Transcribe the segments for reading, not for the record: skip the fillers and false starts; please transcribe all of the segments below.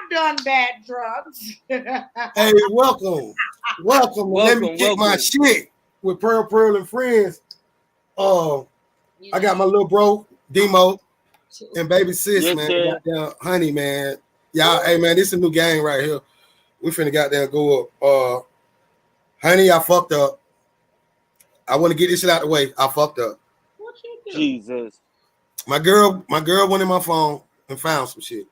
I've done bad drugs. Hey, welcome. Let me get my shit with Pearl and friends. I got my little bro, Demo, and baby sis, man. Goddamn honey, man. Y'all, hey man, this is a new gang right here. We finna goddamn go up. Honey, I fucked up. I want to get this shit out the way. I fucked up. What you do? Jesus. My girl went in my phone and found some shit.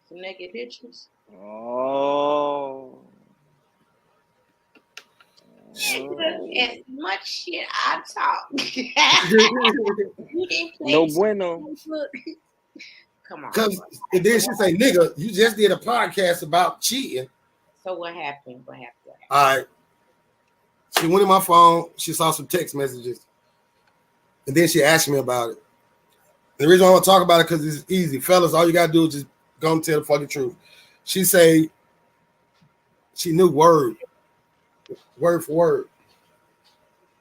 Some naked pictures. Oh. As much shit I talk. No bueno. Come on. Because then she say, nigga, you just did a podcast about cheating. So what happened? All right. She went in my phone. She saw some text messages. And then she asked me about it. And the reason I want to talk about it because it's easy. Fellas, all you got to do is just go and tell the fucking truth. She say she knew word for word.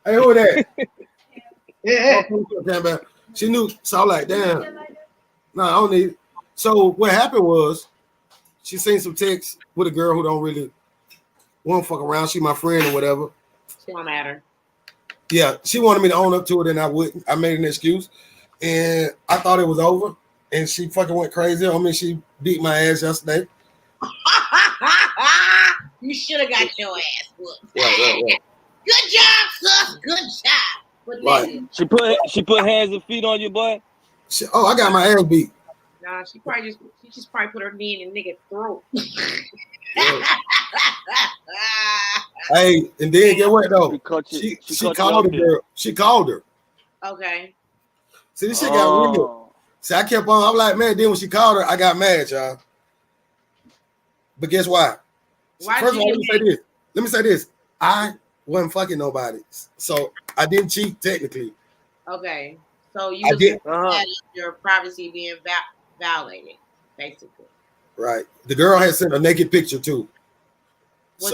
Hey, who that? Yeah. She knew. So I'm like, damn. No, I don't need it. So what happened was she seen some texts with a girl who don't really want to fuck around. She my friend or whatever. She don't matter. Yeah, she wanted me to own up to it, and I wouldn't. I made an excuse, and I thought it was over. And she fucking went crazy on me. She beat my ass yesterday. You should have got your ass whooped. Right. Good job, sus. Good job. But Right. She put hands and feet on you, boy. I got my ass beat. Nah, she just probably put her knee in the nigga's throat. Hey, and then get what though? She called the girl. She called her. Okay. See, this shit got real. See, I kept on. I'm like, man. Then when she called her, I got mad, y'all. But guess why? First of all, let me say this. I wasn't fucking nobody, so I didn't cheat technically. Okay, so you was mad at your privacy being violated, basically. Right. The girl had sent a naked picture too.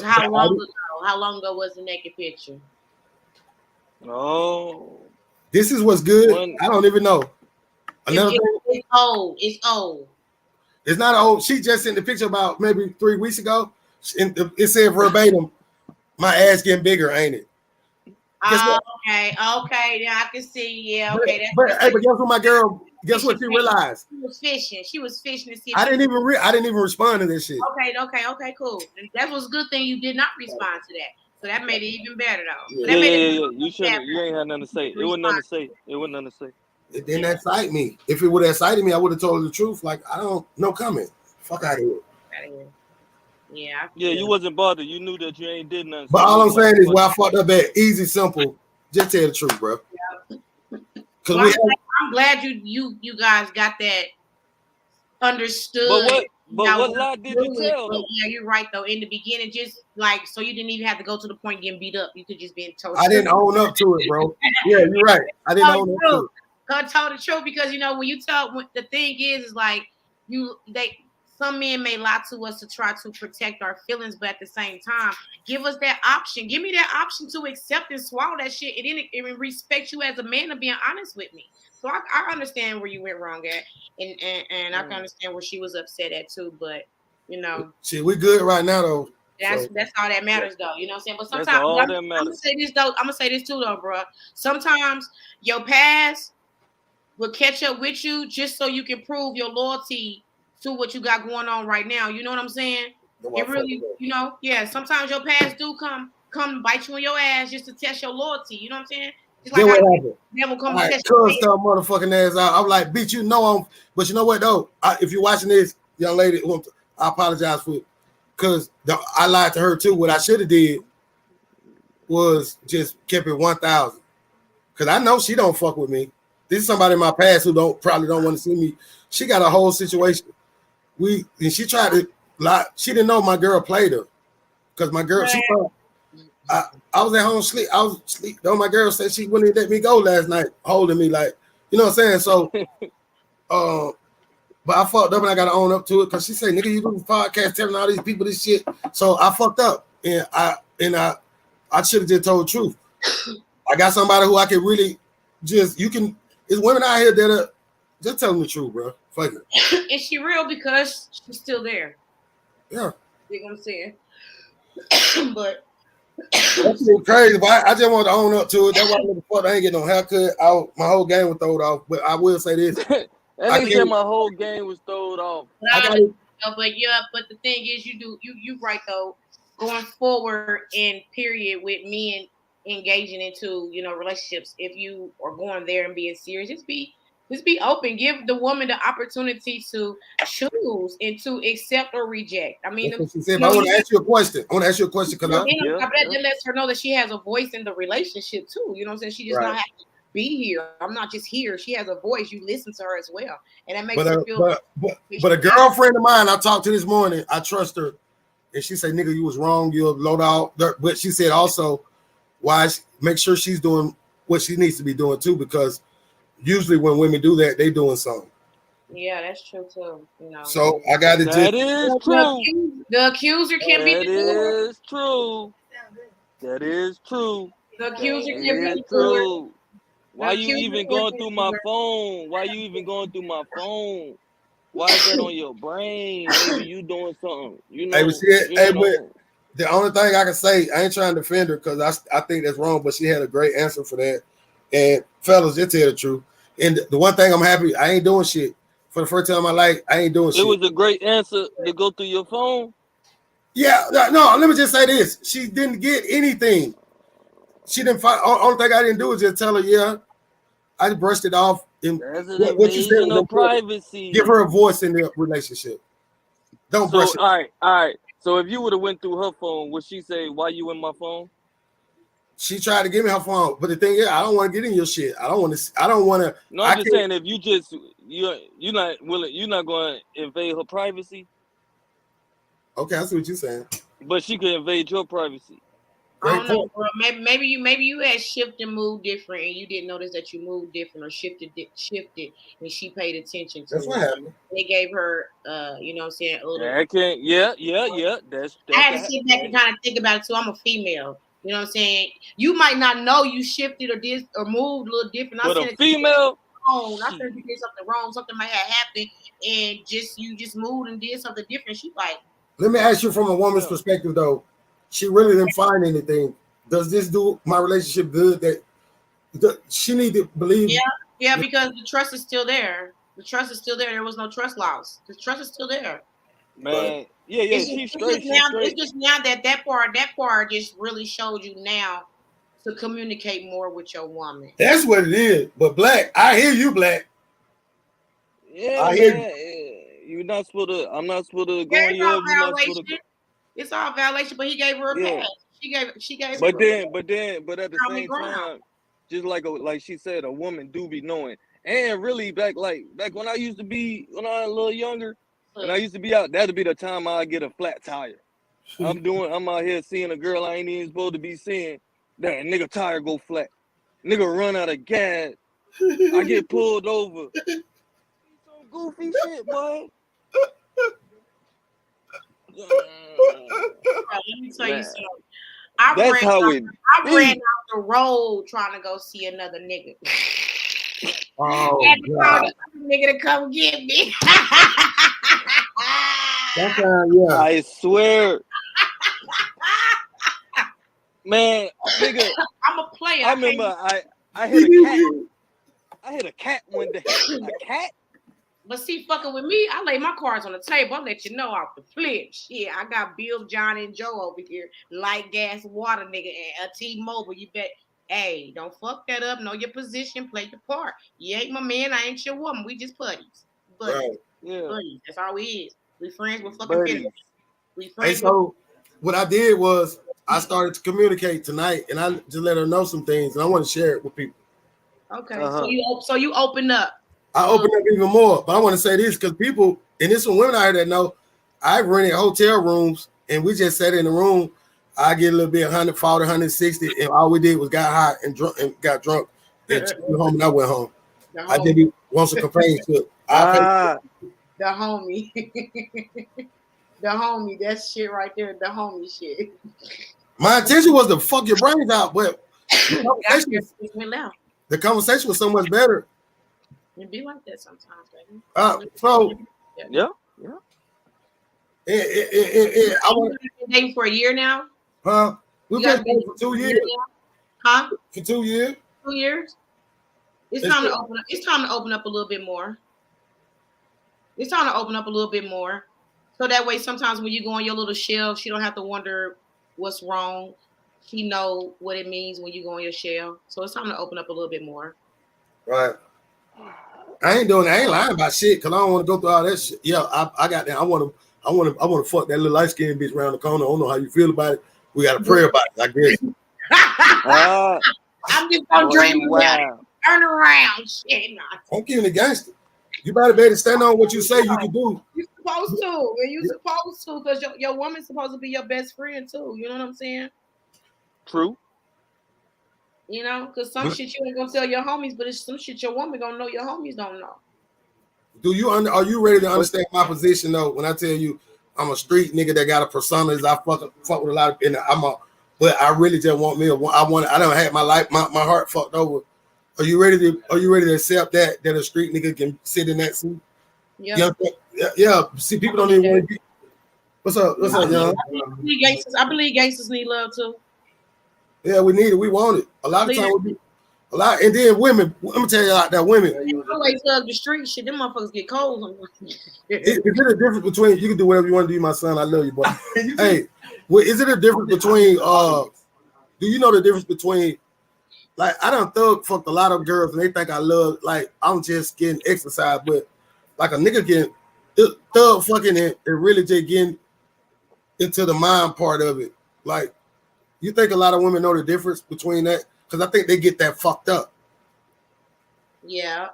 How long ago? How long ago was the naked picture? Oh. This is what's good. I don't even know. It's old. It's old. It's not old. She just sent the picture about maybe 3 weeks ago. It said verbatim, my ass getting bigger, ain't it? Okay. Yeah, I can see. Yeah, okay. But guess what, my girl? Guess what she realized? She was fishing to see. I didn't even respond to this shit. Okay, cool. That was a good thing you did not respond to that. So that made it even better though. Yeah. You shouldn't. You ain't had nothing to say. It wasn't nothing to say. It didn't excite me. If it would have excited me, I would have told her the truth. Like, I don't, no comment. Fuck out of here. Yeah. You wasn't bothered. You knew that you ain't did nothing. But all I'm saying is, where I fucked up at, easy, simple. Just tell the truth, bro. Yeah. I'm glad you guys got that understood. But what lie did you tell? But yeah, you're right though. In the beginning, just like so, you didn't even have to go to the point of getting beat up. You could just be told. I didn't own up to it, bro. Yeah, you're right. I didn't own up to it. God told the truth because when you tell the thing is like some men may lie to us to try to protect our feelings, but at the same time, give us that option. Give me that option to accept and swallow that shit, and then respect you as a man of being honest with me. So I understand where you went wrong at, and I can understand where she was upset at too. But shit, we good right now though. That's all that matters though. You know what I'm saying? But sometimes I'm gonna say this though. I'm gonna say this too though, bro. Sometimes your past will catch up with you just so you can prove your loyalty to what you got going on right now. You know what I'm saying? It really, sometimes your past do come bite you in your ass just to test your loyalty. You know what I'm saying? Just like what happened? Never come to test your motherfucking ass out. I'm like, bitch, but you know what though? If you're watching this, young lady, I apologize for it. Because I lied to her too. What I should have did was just kept it 1,000. Because I know she don't fuck with me. This is somebody in my past who probably don't want to see me. She got a whole situation. And she tried to lie. She didn't know my girl played her. Because my girl, I was at home sleep. I was asleep. Though my girl said she wouldn't let me go last night, holding me like, you know what I'm saying? So, but I fucked up and I got to own up to it because she said, nigga, you do this podcast telling all these people this shit. So I fucked up. And I should have just told the truth. I got somebody who I can really there's women out here that are Just tell them the truth, bro. Fuck it. Is she real because she's still there? Yeah. You know what I'm saying? But that's crazy. But I just want to own up to it. That's why I ain't get no haircut. My whole game was thrown off. But I will say this. That nigga said my whole game was thrown off. But the thing is, you right though. Going forward in period with men engaging into relationships, if you are going there and being serious, just be open. Give the woman the opportunity to choose and to accept or reject. I mean, that's what she said, but I want to ask you a question. Because that lets her know that she has a voice in the relationship too. You know what I'm saying? She just not have to be here. I'm not just here. She has a voice. You listen to her as well, and that makes her feel. But a girlfriend of mine I talked to this morning, I trust her, and she said, "Nigga, you was wrong. You're low out." But she said also, make sure she's doing what she needs to be doing too, because usually when women do that, they doing something. Yeah, that's true too. So I got to. That is true. The accuser can be. That is true. That is true. The accuser can be true. Why you even going through my phone? Why you even going through my phone? Why is that on your brain? Maybe you doing something. But the only thing I can say, I ain't trying to defend her because I think that's wrong, but she had a great answer for that. And fellas, just tell the truth. And the one thing I'm happy, I ain't doing shit. For the first time in my life, I ain't doing shit. It was a great answer to go through your phone. Yeah, no, let me just say this. She didn't get anything. She didn't find. Only thing I didn't do is just tell her, yeah, I just brushed it off. And what you said was privacy. Give her a voice in the relationship. Don't brush it. All right. So if you would have went through her phone, would she say, "Why you in my phone?" She tried to give me her phone, but the thing is, I don't want to get in your shit. I don't want to. No, I'm just saying, if you're not willing, you're not going to invade her privacy. Okay, I see what you're saying. But she could invade your privacy. I don't know, bro. Maybe you had shifted and moved different, and you didn't notice that you moved different or shifted, and she paid attention to. That's what happened. They gave her, you know what I'm saying, a little. Yeah. That's I had to sit back and kind of think about it too. I'm a female. You know what I'm saying? You might not know you shifted or did or moved a little different. But a female. I said you did something wrong. Something might have happened, and you just moved and did something different. She like. Let me ask you from a woman's perspective, though. She really didn't find anything. Does this do my relationship good? That she need to believe. Yeah, because the trust is still there. The trust is still there. There was no trust loss. The trust is still there. Man, she's straight. It's just now that part just really showed you now to communicate more with your woman. That's what it is. But Black, I hear you, Black. Yeah, I hear you. You're not supposed to. I'm not supposed to go on your. It's all violation, but he gave her a pass. She gave. But at the same time, just like she said, a woman do be knowing. And really back when I used to be when I was a little younger, and I used to be out, that'd be the time I get a flat tire. I'm out here seeing a girl I ain't even supposed to be seeing. That nigga tire go flat. Nigga run out of gas. I get pulled over. Some goofy shit, boy. Let me tell you something. I ran out the road trying to go see another nigga. Oh, God. Nigga to come get me. I swear. Man, nigga. I'm a player. I remember I hit a cat. I hit a cat one day. A cat? But see, fucking with me, I lay my cards on the table. I'll let you know off the flip. Shit, I got Bill, John, and Joe over here. Light, gas, water, nigga, and a T-Mobile. You bet. Hey, don't fuck that up. Know your position. Play your part. You ain't my man. I ain't your woman. We just buddies. Buddies. Right. Yeah. Buddies. That's all we is. We friends with fucking business. We friends. Hey, so what I did was I started to communicate tonight, and I just let her know some things, and I want to share it with people. Okay. So you open up. I open up even more, but I want to say this because people, and there's some women out here that know, I've rented hotel rooms and we just sat in the room. I get a little bit 140, 160, and all we did was got hot and drunk and got drunk and went home and I went home. I didn't want some companionship. The homie. The homie, that shit right there, the homie shit. My intention was to fuck your brains out, but the conversation was so much better. It be like that sometimes, baby. So yeah. I want been dating for a year now. huh? We've You guys been dating for 2 years. Huh? For 2 years. 2 years. It's time to open up. It's time to open up a little bit more. It's time to open up a little bit more, so that way sometimes when you go on your little shelf, she don't have to wonder what's wrong. She know what it means when you go on your shell. So it's time to open up a little bit more. Right. I ain't lying about shit because I don't want to go through all that shit. Yeah, I got that. I want to fuck that little light skinned bitch around the corner. I don't know how you feel about it. We got to pray about it, I guess. I'm just gonna dream about it. Turn around, shit. I'm keeping it gangster. You better be able to stand on what you say you can do. You're supposed to, and you're supposed to, because your woman's supposed to be your best friend too. You know what I'm saying? True. You know, because some shit you ain't gonna tell your homies, but it's some shit your woman gonna know your homies don't know. Are you ready to understand my position though? When I tell you I'm a street nigga that got a persona, is I fuck with a lot of, and but I really just want me. I don't have my life, my heart fucked over. Are you ready to accept that a street nigga can sit in that seat? Yeah. Yeah. See, people don't even want to be. What's up, young? I believe gangsters need love too. Yeah, we need it. We want it. A lot of times and then women. Let me tell you like that women. Always hug the street shit. Them motherfuckers get cold. Is it a difference between, you can do whatever you want to do, my son? I love you, boy. Hey, is it a difference between? Do you know the difference between? Like, I done thug fucked a lot of girls and they think I love, like, I'm just getting exercise, but like a nigga getting thug fucking and really just getting into the mind part of it. Like, you think a lot of women know the difference between that? Because I think they get that fucked up. Yeah,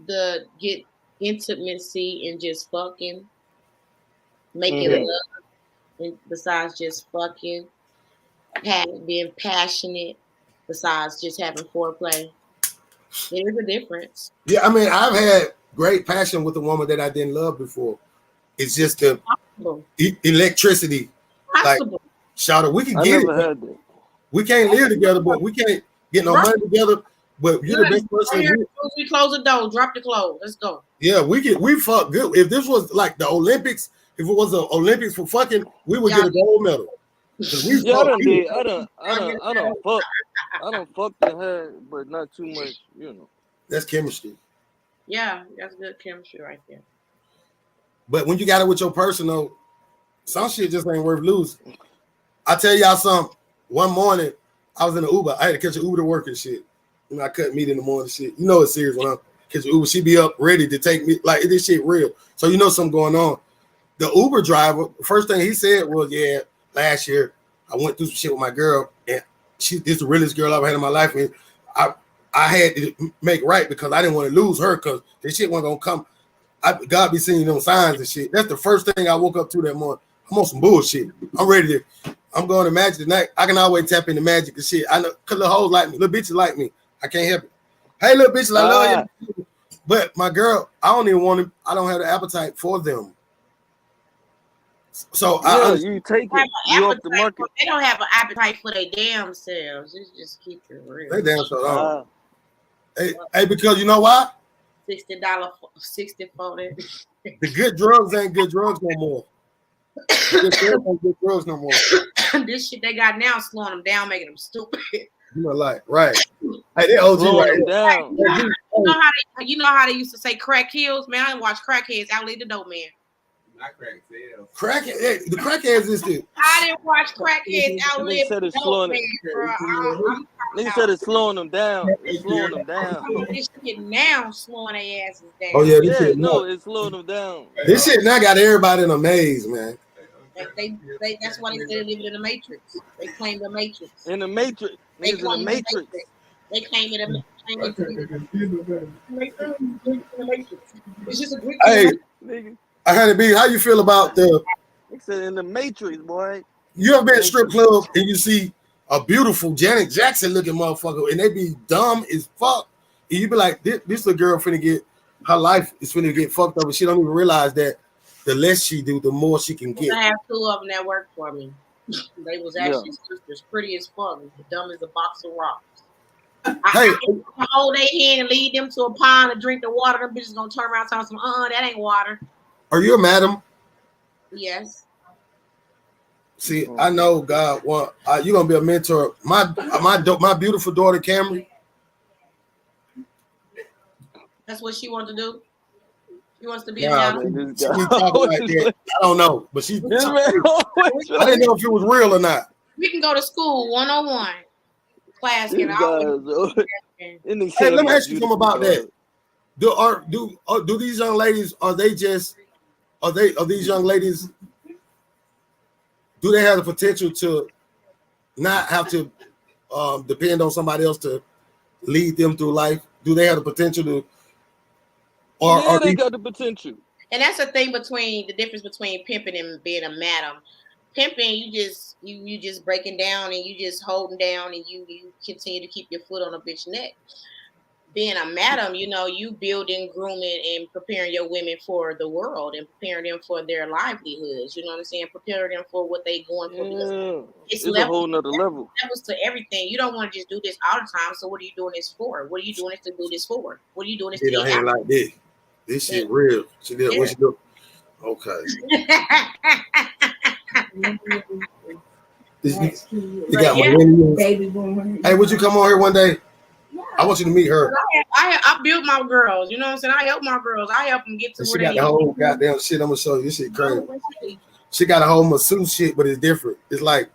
the get intimacy and just fucking, making love, and besides just fucking, being passionate, besides just having foreplay. There's a difference. Yeah, I mean, I've had great passion with a woman that I didn't love before. It's just the electricity. Possible. Like, shout out, we can get it. We can't live together, but we can't get no money together. But you're the best person. We close the door, drop the clothes. Let's go. Yeah, we fuck good. If this was like the Olympics, if it was the Olympics for fucking, we would get a gold medal. I don't fuck the head, but not too much, you know. That's chemistry. Yeah, that's good chemistry right there. But when you got it with your person, though, some shit just ain't worth losing. I tell y'all something. One morning, I was in an Uber. I had to catch an Uber to work and shit. You know, I couldn't meet in the morning shit. You know it's serious when I catch an Uber. She be up ready to take me. Like, this shit real. So you know something going on. The Uber driver, the first thing he said was, yeah, last year I went through some shit with my girl, and this is the realest girl I've had in my life. And I had to make right because I didn't want to lose her because this shit wasn't gonna come. God be seeing them signs and shit. That's the first thing I woke up to that morning. I'm on some bullshit. I'm going to magic tonight. I can always tap into magic and shit. I know because little hoes like me, little bitches like me. I can't help it. Hey, little bitches, I love you. But my girl, I don't even want them. I don't have the appetite for them. So you take it. You off the market. They don't have an appetite for their damn selves. Just keep it real. They damn so hey, because you know why? $60, 60 for that. The good drugs ain't good drugs no more. Good drugs no more. This shit they got now slowing them down, making them stupid. You know, like, right. Hey, they OG right down. You know how they used to say crack kills? Man, I didn't watch crackheads outlive the dope man. Not the crackheads is the. I didn't watch crackheads outlive the dope man, bro. Nigga said it's slowing them down. It's slowing them down. This shit now slowing their asses down. Oh yeah, this shit. No, it's slowing them down. This shit now got everybody in a maze, man. That's why they say they live in the Matrix. They claim the Matrix. In the Matrix. Niggas in the Matrix. They claim it in the Matrix. It's just a great hey, nigga. I had to be. How you feel about the? They said in the Matrix, boy. You ever been at a strip club and you see a beautiful Janet Jackson looking motherfucker and they be dumb as fuck? And you be like, this little girl finna get, her life is finna get fucked up, and she don't even realize that the less she do, the more she can get. I have two of them that worked for me. They was actually sisters, pretty as fuck, dumb as a box of rocks. Hey, I hold their hand and lead them to a pond and drink the water. Them bitches gonna turn around and tell them, that ain't water. are you a madam? Yes. See, I know God want you're gonna be a mentor. My beautiful daughter Camry. That's what she wants to do. She wants to be a Nah, madam. she be talking like that. I don't know, but I didn't know if it was real or not. We can go to school 101 class. Hey, let me ask you something about that. Do these young ladies are these young ladies? Do they have the potential to not have to depend on somebody else to lead them through life? Do they have the potential to? Or they got the potential. And that's the thing between the difference between pimping and being a madam. Pimping, you just breaking down and you just holding down and you continue to keep your foot on a bitch neck. Being a madam, you building, grooming, and preparing your women for the world and preparing them for their livelihoods. You know what I'm saying? Preparing them for what they going for. Yeah. It's a whole nother level. Levels to everything. You don't want to just do this all the time. So what are you doing this for? What are you doing this to do this for? What are you doing this to get like this? This shit real. She did what she do. Okay. You got my baby born. Hey, would you come on here one day? Yeah. I want you to meet her. I build my girls. You know what I'm saying? I help my girls. I help them get to where they. She got the whole goddamn shit. I'm gonna show you. This shit crazy. She got a whole masseuse shit, but it's different. It's like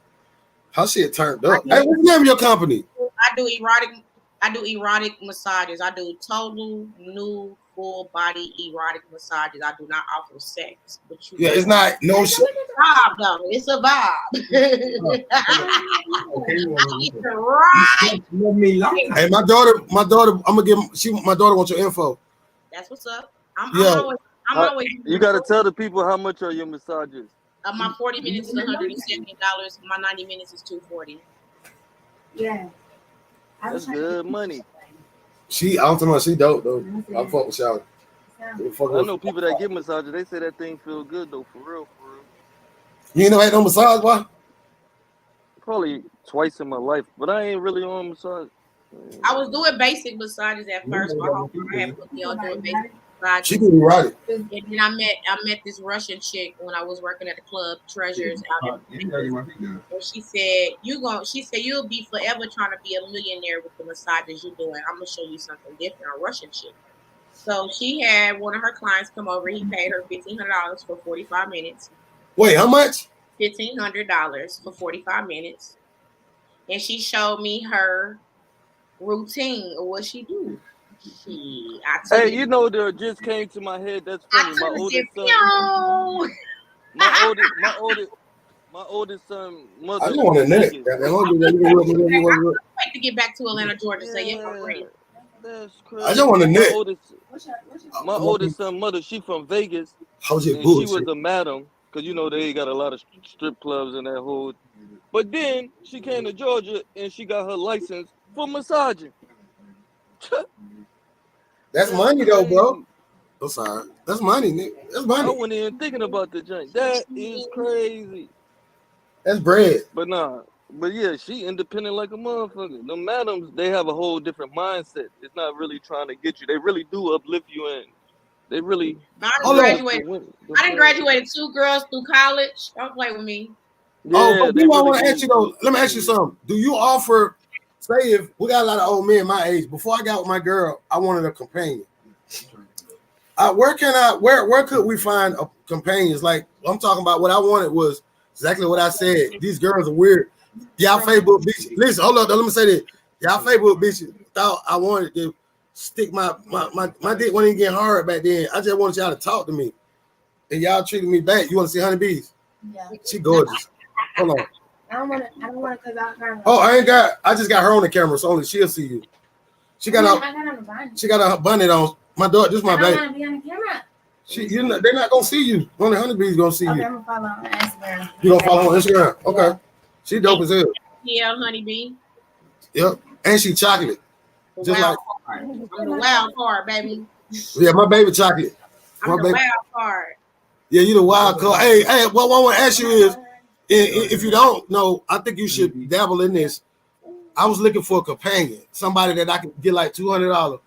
how shit turned up. Hey, what's the name of your company? I do erotic massages. I do total new full body erotic massages. I do not offer sex. But it's not no shit. Vibe though. It's a vibe. Hey, my daughter, I'm gonna give my daughter wants your info. That's what's up. I'm always you gotta tell the people how much are your massages. My 40 minutes is $170. My 90 minutes is $240. Yeah. That's good money. I'm talking about she dope though. I fuck with y'all. I know people that get massages. They say that thing feel good though, for real. You ain't never had no massage, boy? Probably twice in my life, but I ain't really on massage. I was doing basic massages at first. My whole I had put me on doing basic massages. She can right. And then I met this Russian chick when I was working at the club Treasures out in she said you'll be forever trying to be a millionaire with the massages you're doing. I'm gonna show you something different. A Russian chick. So she had one of her clients come over. He paid her $1,500 for 45 minutes. Wait, how much? $1,500 for 45 minutes. And she showed me her routine of what she do. Hey, you know that just came to my head. That's funny. My oldest son mother. I don't want to wait to get back to Atlanta, Georgia. Say that's crazy. I don't want to net. My oldest son mother, she from Vegas. How's your bullshit? She was a madam, because they got a lot of strip clubs and that whole. But then she came to Georgia and she got her license for massaging. That's money though, bro. I'm sorry. That's money, nigga. That's money. I wasn't even thinking about the joint. That is crazy. That's bread. But yeah, she independent like a motherfucker. The madams, they have a whole different mindset. It's not really trying to get you. They really do uplift you in. They really. I done graduated 2 girls through college. Don't play with me. Yeah, but I want to ask you though. Let me ask you something. Do you offer? Say if we got a lot of old men my age. Before I got with my girl, I wanted a companion. Where could we find a companions? Like I'm talking about, what I wanted was exactly what I said. These girls are weird. Y'all Facebook bitches. Listen, hold on. Let me say this. Y'all Facebook bitches thought I wanted to stick my dick wasn't even getting hard back then. I just wanted y'all to talk to me, and y'all treated me back. You want to see honeybees? Yeah. She gorgeous. Hold on. I don't want to cause I just got her on the camera, so only she'll see you. She got a bonnet on. My daughter, this is my baby. Be on the camera. They're not gonna see you. Only honeybees gonna see you. I'm gonna follow on Instagram. You gonna follow on Instagram? Okay. She dope as hell. Yeah, honeybee. Yep. And she chocolate. Just like I'm the wild card, baby. Yeah, my baby chocolate. I'm the wild card. Yeah, you the wild card. Hey, what I want to ask you is, if you don't know, I think you should dabble in this. I was looking for a companion, somebody that I could get like $200.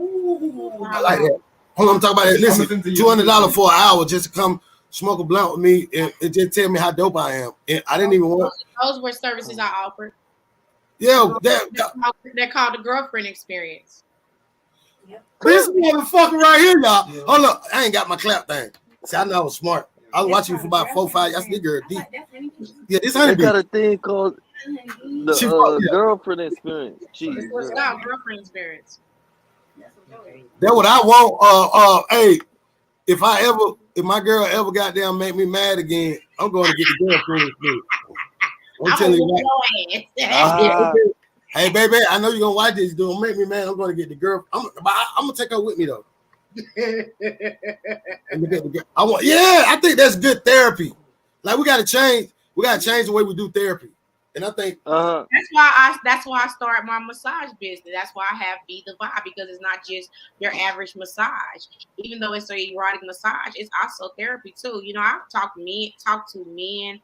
Ooh, I like that. Hold on, I'm talking about that. Listen, $200 for an hour just to come smoke a blunt with me and just tell me how dope I am. And I didn't even want. Those were services I offered. Yeah, they're called the girlfriend experience. This motherfucker right here, y'all. Yeah. Hold up, I ain't got my clap thing. See, I know I was smart. I was watching you for about 4 or 5 years. This girl deep. Yeah, this honeybee. They got a thing called the girlfriend experience. Jeez, what's called girlfriend experience. That's what I want. Hey, if my girl ever goddamn make me mad again, I'm going to get the girlfriend experience. I'm telling you that. Hey, baby, I know you're gonna watch this. Don't make me mad. I'm gonna get the girl. I'm gonna take her with me though. I think that's good therapy. Like we gotta change the way we do therapy. And I think that's why I started my massage business. That's why I have Be the Vibe, because it's not just your average massage. Even though it's an erotic massage, it's also therapy too. You know, I've talked to men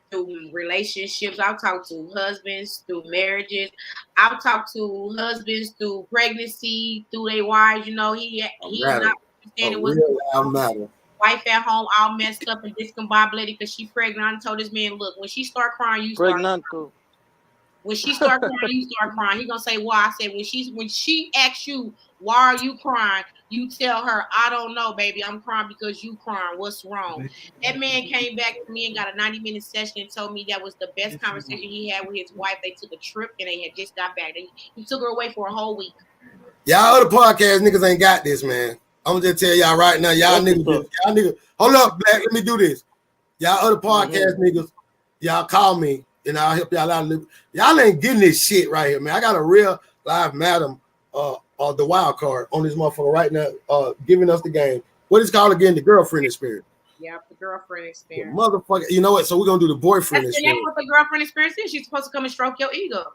through relationships. I've talked to husbands through marriages. I've talked to husbands through pregnancy, through their wives. You know, he's not understanding what's going on. Wife at home all messed up and discombobulated because she's pregnant. I told this man, look, when she start crying, you start crying. When she start crying, you start crying. He gonna say, why? I said, when she asks you, why are you crying? You tell her, I don't know, baby. I'm crying because you crying. What's wrong? That man came back to me and got a 90-minute session and told me that was the best conversation he had with his wife. They took a trip and they had just got back. He took her away for a whole week. Y'all other podcast niggas ain't got this, man. I'm gonna just tell y'all right now, y'all niggas, hold up, Black. Let me do this. Y'all other podcast niggas, y'all call me and I'll help y'all out. Y'all ain't getting this shit right here, man. I got a real live madam, the wild card on this motherfucker right now, giving us the game. What is it called again? The girlfriend experience. Yeah, the girlfriend experience. The motherfucker, you know what? So we're gonna do the boyfriend experience. That's what the girlfriend experience is. She's supposed to come and stroke your ego.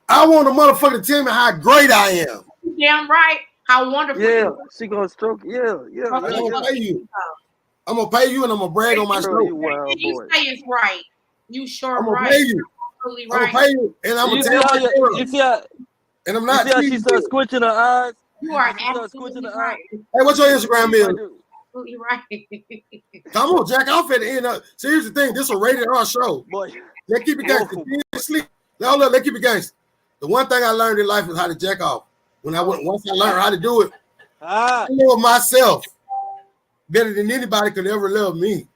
I want a motherfucker to tell me how great I am. Damn right. How wonderful. Yeah, she gonna stroke. Yeah. I'm gonna pay you. I'm gonna pay you and I'm gonna brag on my stroke. You say it's right. You sure I'm gonna right. pay you. Absolutely I'm gonna pay you and I'm gonna tell you. You see how, and I'm not. You see how she starts squinching her eyes. You are absolutely right. Hey, what's your Instagram is? Absolutely right. Come on, Jack. I'll fit in. See, here's the thing. This is a rated R show. Boy, let's keep it gangster. Sleep. Let's keep it gangster. The one thing I learned in life is how to jack off. Once I learned how to do it, I love myself better than anybody could ever love me.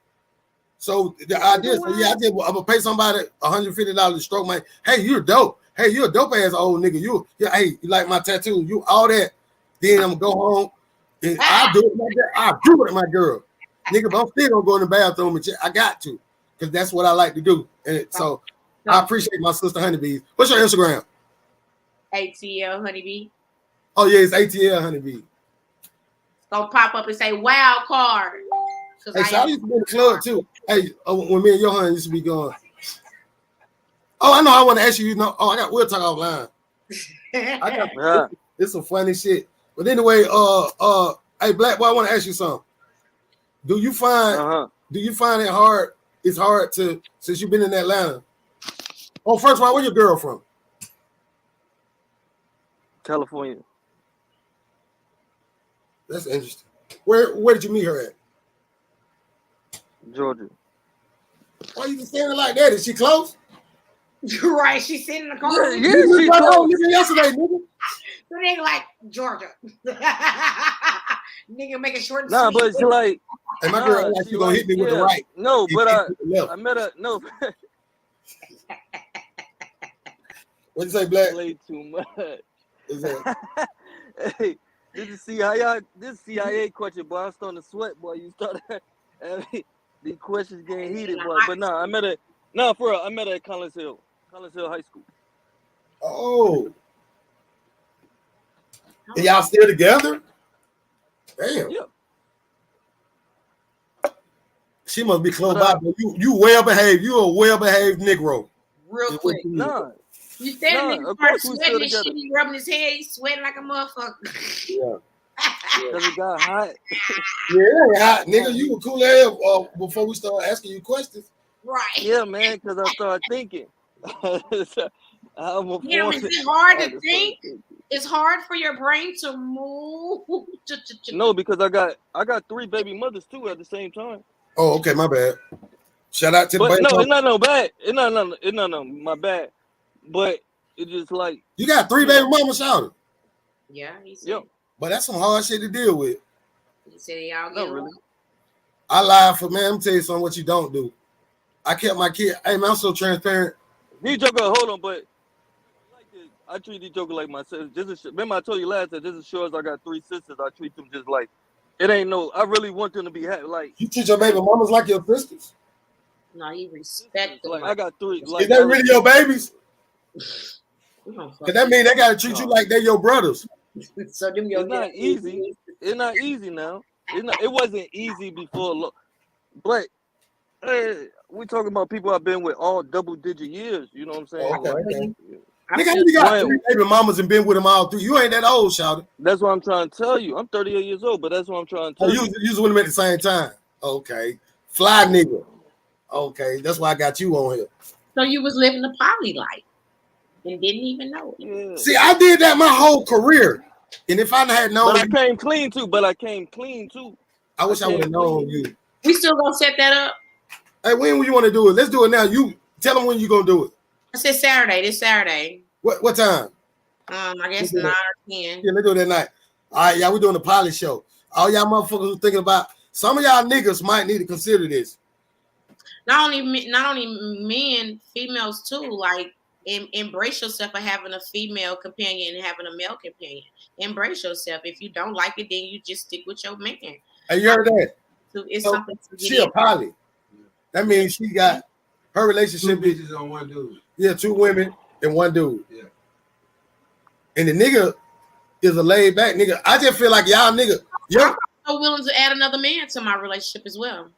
So the idea, I'm gonna pay somebody $150 to stroke my. Hey, you're dope. Hey, you're a dope ass old nigga. Hey, you like my tattoo? You all that. Then I'm gonna go home and I do it like that. I do it with my girl, nigga. But I'm still gonna go in the bathroom and I got to, because that's what I like to do. And so I appreciate my sister Honeybees. What's your Instagram? ATL Honeybee. Oh yeah, it's ATL Honeybee. It's gonna pop up and say wild card. Hey, so I used to be in the club too. Hey, when me and Johan used to be going. Oh, I know. I want to ask you. We'll talk offline. It's some funny shit. But anyway, hey, Black Boy, I want to ask you something. Do you find it hard? It's hard to, since you've been in Atlanta. Oh, first of all, where your girl from? California. That's interesting. Where did you meet her at? Georgia. Why you standing like that? Is she close? You're right. She's sitting in the car. Yeah, she's close. Yesterday, nigga. So they like Georgia. Nigga make it short and sweet. But she like. Hey, my girl, like you gonna hit me with the right. No, but I met her. No. What'd you say, Black? Play too much. Hey, this is CIA question, boy. I'm starting to sweat, boy. You started. These questions getting heated, boy. But no, I met her. No, for real, I met her at Collins Hill High School. Oh. And y'all still together? Damn. Yeah. She must be close by, but you well behaved. You a well behaved Negro. Real quick. Nah. You standing in the sweating and shit, he rubbing his head, he's sweating like a motherfucker. Yeah. Because it got hot. Yeah, hot. Nigga, you were cool air before we started asking you questions. Right. Yeah, man, because I started thinking. I'm a Damn, is foreign. it hard to think? It's hard for your brain to move. No, because I got 3 baby mothers too at the same time. Oh, okay, my bad. Shout out to the But baby. no, it's not no bad. It's not no my bad. But it's just like You got 3 baby mamas, shouted. Yeah, he said. Yep. But that's some hard shit to deal with. He said y'all Not get really. I lied for man. I'm tell you something what you don't do. I kept my kid. Hey man, I'm so transparent. These jokers, hold on, but I treat these jokers like my sisters. Remember I told you last that just as sure as I got 3 sisters, I treat them just like it ain't no. I really want them to be happy. Like you treat your baby mamas like your sisters. No, he respect them. like I got 3. Like Is that really your babies? Cause Cause that mean they gotta treat you like they're your brothers. So them your it's not easy. It's not easy now. It wasn't easy before. But hey, we talking about people I've been with all double-digit years. You know what I'm saying? Okay. Like, Nigga, you got 3 baby mamas and been with them all 3. You ain't that old, shouted. that's what I'm trying to tell you. I'm 38 years old, but that's what I'm trying to tell you. You was with them at the same time. Okay. Fly nigga. Okay, that's why I got you on here. So you was living the poly life and didn't even know it. Yeah. See, I did that my whole career. And if I had known But I came clean too. I wish I would have known you. We still gonna set that up? Hey, when you want to do it? Let's do it now. You tell them when you gonna do it. I said Saturday, this Saturday. What time? I guess 9 or 10. Yeah, let's do it that night. All right, y'all, we doing the pilot show. All y'all motherfuckers who thinking about some of y'all niggas might need to consider this. Not only men, females too. Like embrace yourself for having a female companion and having a male companion. Embrace yourself. If you don't like it, then you just stick with your man. Hey, you heard that? So it's So something to get she a in. poly. That means she got her relationship. 2 bitches on 1 dude. Yeah, 2 women and 1 dude. Yeah. And the nigga is a laid back nigga. I just feel like y'all nigga, I'm so willing to add another man to my relationship as well.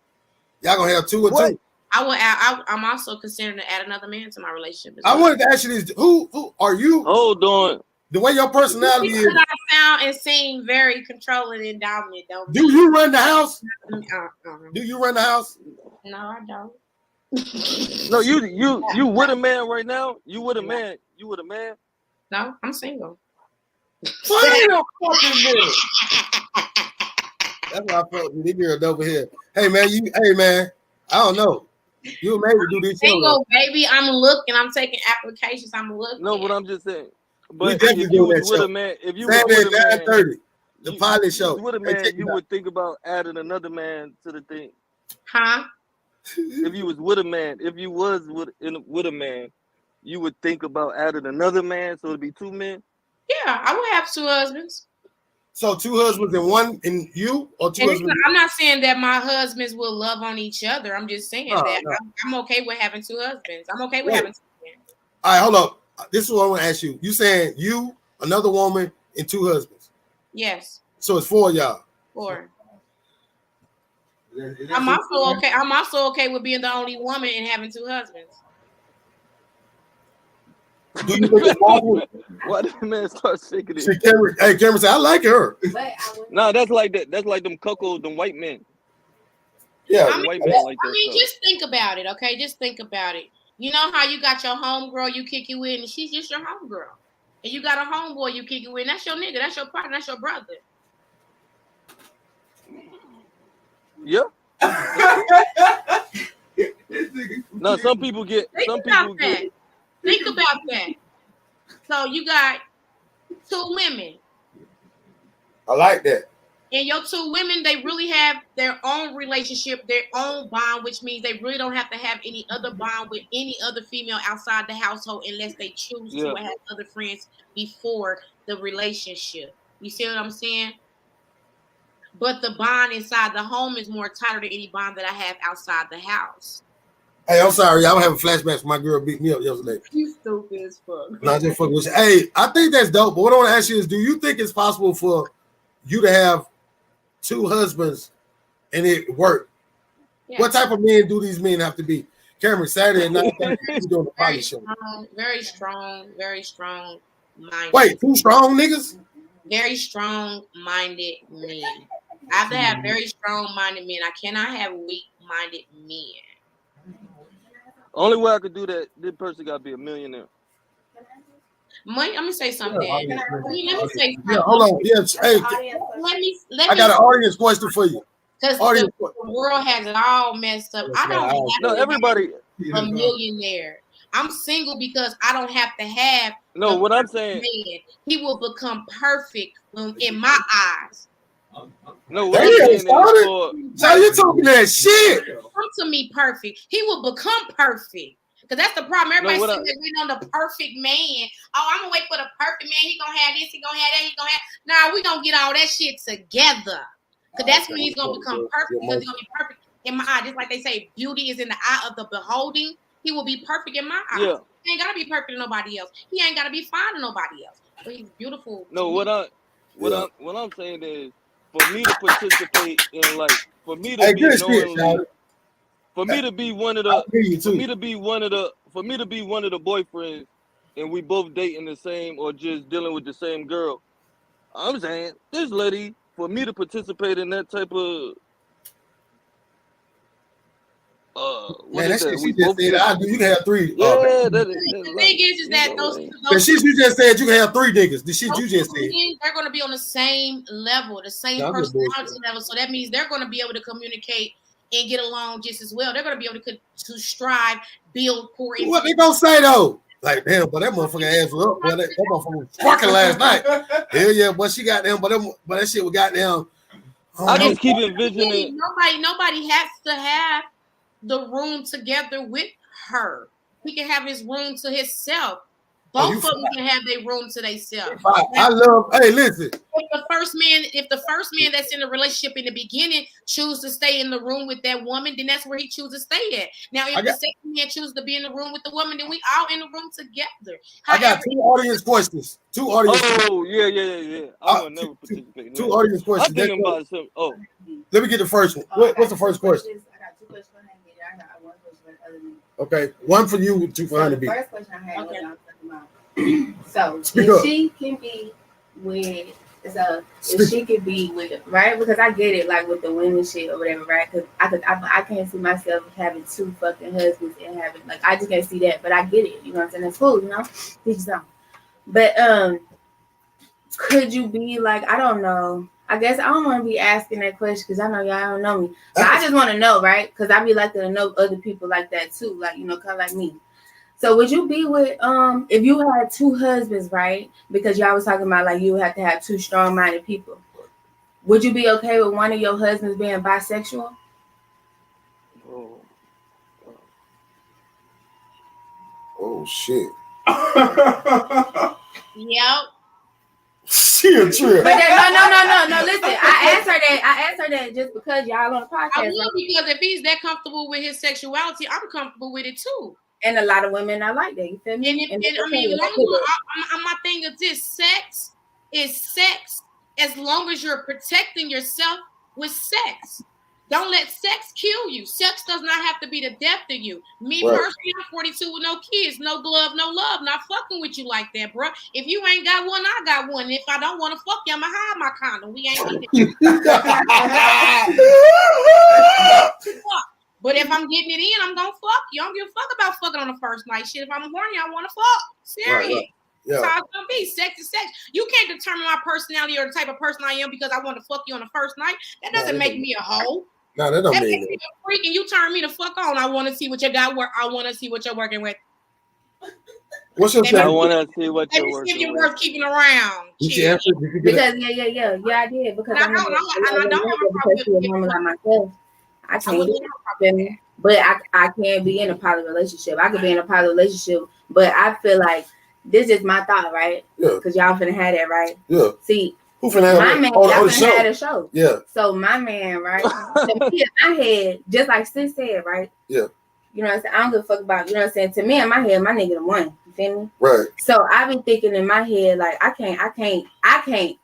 y'all gonna have 2 or 2. I will add, I'm also considering to add another man to my relationship as well. I wanted to ask you this: Who are you? Hold on. The way your personality is. Because I sound and seem very controlling and dominant. Don't Do you run the house? uh-uh. Do you run the house? No, I don't. No, you with a man right now? You with a man? You with a man? No, I'm single. Wait a fucking minute. That's why I felt this girl over here. Hey man, I don't know. You maybe do this show. Single, baby. I'm looking. I'm taking applications. I'm looking. No, but I'm just saying. We But definitely if you doing was that with show. a man, if you was Saturday with a at man, 9:30, the you- pilot if you show. was with a Hey, man, check it you out. would think about adding another man to the thing. Huh? If you was with a man, if you was with a man, you would think about adding another man, so it'd be 2 men. Yeah, I would have 2 husbands. So 2 husbands and 1 in you, or 2 And husbands? I'm not saying that my husbands will love on each other. I'm just saying No, that no. I'm okay with having 2 husbands. I'm okay with Wait. having 2 men. All right, hold up. This is what I want to ask you. You saying you, another woman, and 2 husbands. Yes, So it's 4 of y'all. 4. Is that I'm also okay. I'm also okay with being the only woman and having 2 husbands. Do you think it's possible? Why did the man start shaking it? See, Cameron said, I like her. But I would. No, that's like that. That's like them cuckolds, them white men. Yeah. I mean, White men like I that. mean, stuff. just think about it, okay? Just think about it. You know how you got your homegirl you kick it with, and she's just your homegirl. And you got a homeboy you kick it with, and that's your nigga, that's your partner, that's your brother. Yeah. No, some people get. Think Some about people that. get. Think about that. So you got 2 women. I like that. And your 2 women, they really have their own relationship, their own bond, which means they really don't have to have any other bond with any other female outside the household unless they choose to have other friends before the relationship. You see what I'm saying? But the bond inside the home is more tighter than any bond that I have outside the house. Hey, I'm sorry. I'm having flashbacks. My girl beat me up yesterday. You stupid as fuck. No, I just fucking with you. Hey, I think that's dope. But what I want to ask you is, do you think it's possible for you to have 2 husbands and it work? Yeah. What type of men do these men have to be? Cameron, Saturday at 9:30, you doing the party show. Very strong minded. Wait, 2 strong niggas? Very strong minded men. I have to have very strong minded men. I cannot have weak minded men. Only way I could do that, this person got to be a millionaire. Money, let me say something. Yeah, Let me say something. Yeah, hold on. Yeah, hey, I got an audience question for you. Because the world has it all messed up. I don't have everybody a millionaire. I'm single because I don't have to have. No, what I'm saying, man. He will become perfect in my eyes. No, what I'm saying is so you talking that shit? Come to me perfect. He will become perfect. Because that's the problem. Everybody's sitting there waiting on the perfect man. Oh, I'm gonna wait for the perfect man. He gonna have this, he gonna have that, he gonna have. Nah, we gonna get all that shit together. Because that's when he's gonna become perfect. Because he's gonna be perfect in my eye. Just like they say, beauty is in the eye of the beholding. He will be perfect in my eyes. Yeah. He ain't gotta be perfect to nobody else. He ain't gotta be fine to nobody else. But he's beautiful. No, what I'm saying is, for me to participate in, like, for me to be knowingly, for me to be one of the boyfriends, and we both dating the same or just dealing with the same girl. I'm saying this lady, for me to participate in that type of man, that shit she just said I do. You can have 3. Yeah, the thing is that those shit you just said you can have 3 niggas. The shit you just said. They're going to be on the same level, the same personality level. So that means they're going to be able to communicate and get along just as well. They're going to be able to strive, build, pour in. What they gonna say though? Like, damn, but that motherfucker ass was up. Boy, that motherfucker was fucking last night. Hell yeah, but she got down, but that shit was got down. I just keep envisioning. Nobody has to have the room together with her. He can have his room to himself. Both of them can have their room to themselves. I love. Hey, listen. If the first man that's in the relationship in the beginning chooses to stay in the room with that woman, then that's where he chooses to stay at. Now, if the second man chooses to be in the room with the woman, then we all in the room together. I got 2 audience questions. 2 audience. Oh yeah. I would never participate. 2 audience questions. I'm thinking about some. Oh, let me get the first one. What's the first question? I got 2 questions for him. I got 1 question for the other man. Okay, 1 for you, 2 for Honey B. The first question I had was I'm talking about. So if she can be with, if she could be with, right? Because I get it, like with the women shit or whatever, right? Because I can't see myself having 2 fucking husbands and having, like, I just can't see that. But I get it, you know what I'm saying? That's cool, you know. Teach them. But could you be like, I don't know. I guess I don't want to be asking that question because I know y'all don't know me. So I just want to know, right? Because I be like to know other people like that too, like, you know, kind of like me. So would you be with if you had 2 husbands, right? Because y'all was talking about like you would have to have 2 strong-minded people. Would you be okay with one of your husbands being bisexual? Oh shit. Yep. She a trip. But no. Listen, I asked her that just because y'all on the podcast. I will, because if he's that comfortable with his sexuality, I'm comfortable with it too. And a lot of women are like that. You feel me? My thing is this: sex is sex as long as you're protecting yourself with sex. Don't let sex kill you. Sex does not have to be the death of you. Me personally, I'm 42 with no kids, no glove, no love, not fucking with you like that, bro. If you ain't got one, I got one. If I don't want to fuck you, I'ma hide my condom. We ain't getting it. But if I'm getting it in, I'm gonna fuck you. I don't give a fuck about fucking on the first night. Shit, if I'm horny, I want to fuck. Serious. Right. Yeah. That's how it's gonna be. Sex is sex. You can't determine my personality or the type of person I am because I want to fuck you on the first night. That doesn't make me a hoe. No, that don't mean makes me a freak, and you turn me the fuck on. I want to see what you got. I want to see what you're working with. What's your I want to see what you're working with. If you're worth keeping around. Because yeah, I did. Because I don't have a problem with a woman like myself. I can't. But I can't be in a poly relationship. I could be in a poly relationship, but I feel like this is my thought, right? Yeah. Because y'all finna have that, right? Yeah. See. Who finna have my man, y'all finna have a show. Yeah. So my man, right? To me in my head, just like Sis said, right? Yeah. You know what I'm saying? I don't give a fuck about, you know what I'm saying? To me in my head, my nigga the one. You feel me? Right. So I be thinking in my head, like, I can't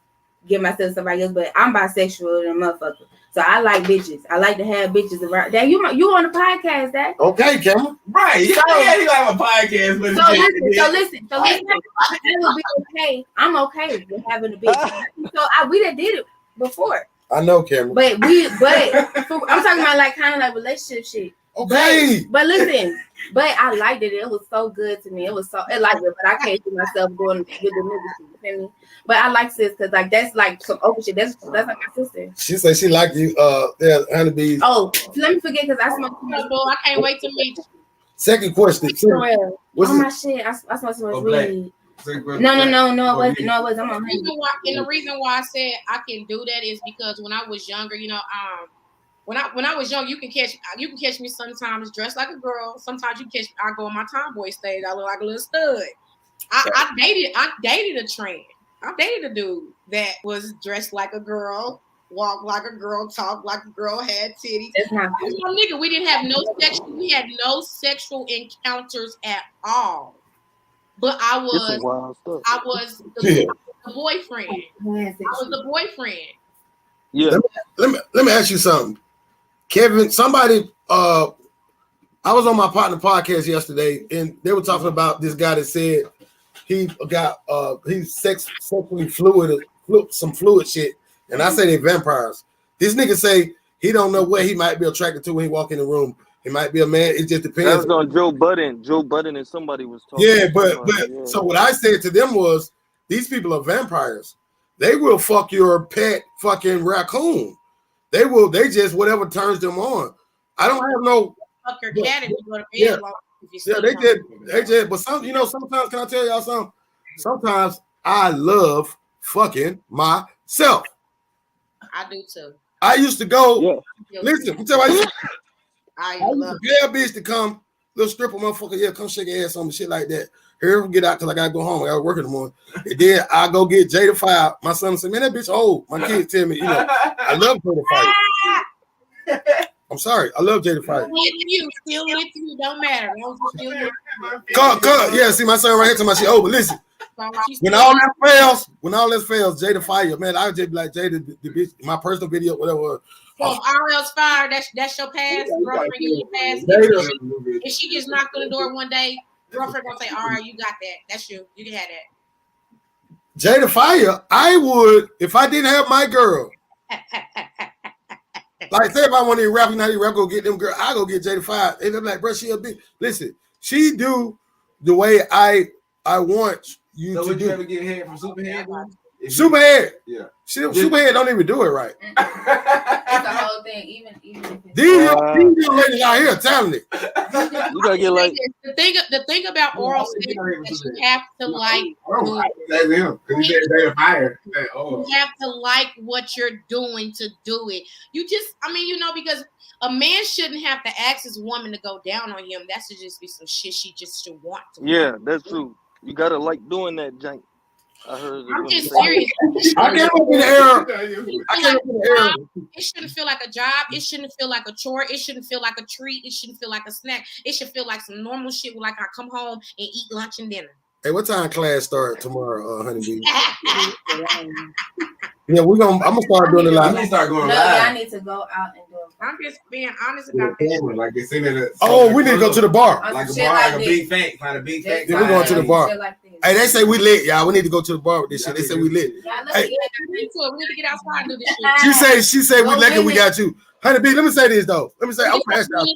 give myself somebody else, but I'm bisexual and a motherfucker. So I like bitches. I like to have bitches around. Dad, you on the podcast, Dad? Okay, Cameron. Right. So, yeah, you have a podcast. But so listen. I will be okay. I'm okay with having a bitch. So we done did it before. I know, Cameron. But I'm talking about like kind of like relationship shit. Okay. But listen, but I liked it. It was so good to me. It was so it like it, but I can't see myself going with the nigga shit. You feel me? But I like sis because like that's like some open shit. That's like my sister. She said she like you. Yeah, honeybees. Oh, let me forget because I smoke too much. I can't wait to meet you. Second question. Oh my shit! I smoke so much weed. No, it wasn't. No, it wasn't. I'm on the reason why I said I can do that is because when I was younger, when I was young, you can catch me sometimes dressed like a girl. Sometimes you catch me, I go on my tomboy stage. I look like a little stud. I dated a trend. I dated a dude that was dressed like a girl, walked like a girl, talked like a girl, had titties. That's not good. Nigga, we didn't have we had no sexual encounters at all. But I was the boyfriend. I was the boyfriend. Yeah. Let me ask you something. Kevin, somebody I was on my partner podcast yesterday and they were talking about this guy that said he got he's sexually fluid shit. And I say they vampires. This nigga say he don't know what he might be attracted to when he walk in the room. He might be a man. It just depends. That was on Joe Budden. Joe Budden and somebody was talking. Yeah, but so what I said to them was these people are vampires. They will fuck your pet fucking raccoon. They just whatever turns them on. I don't have no fuck your cat if you go to bed. Yeah, they just but sometimes can I tell y'all something? Sometimes I love fucking myself. I do too. I used to go listen, I'm telling you I used to get a bitch to come, little stripper motherfucker, come shake your ass on me, shit like that. Here we get out because I gotta go home. I gotta work in the morning. And then I go get Jada Fire. My son said, man, that bitch old. My kids tell me, I love Jada Fire. I'm sorry, I love Jada Fire. Still with you, don't matter. Yeah, see my son right here to my shit. Oh, but listen. When all that fails, Jada Fire, man, I would just be like Jada, the bitch, my personal video, whatever. So RL's Fire, that's your pass, girlfriend, your pass. If she gets knocked on the door one day, girlfriend gonna say, all right, you got that. That's you. You can have that. Jada Fire, I would, if I didn't have my girl. Like, say if I want to rap, go get them girl, I go get Jada Fire. And I'm like, bro, she a bitch. Listen, she do the way I want you to do. So would you ever get head from Superhead? Superhead. Yeah. Superhead don't even do it right. That's the whole thing. Even these ladies out here talented. You gotta get like the thing about oral sex is that you have to like. That's him. They're fire. You have to like what you're doing to do it. You just, because a man shouldn't have to ask his woman to go down on him. That should just be some shit she just should want to. Yeah, that's true. You gotta like doing that, jank. I'm just serious. I can't open the air. It shouldn't feel like a job. It shouldn't feel like a chore. It shouldn't feel like a treat. It shouldn't feel like a snack. It should feel like some normal shit. Like I come home and eat lunch and dinner. Hey, what time class start tomorrow, Honeybee? Yeah, I'm gonna start doing it live. I need to go out and do it. I'm just being honest about that. Like they seen it. We need to go to the bar. Like a bar, like a big fake. Find a big fake. Then we're going to the bar. Hey, they say we lit, y'all. We need to go to the bar with this shit. They say we lit. Hey. We need to get outside and do this shit. She said we lit and we got you. Honeybee, let me say this though. I'm gonna ask y'all.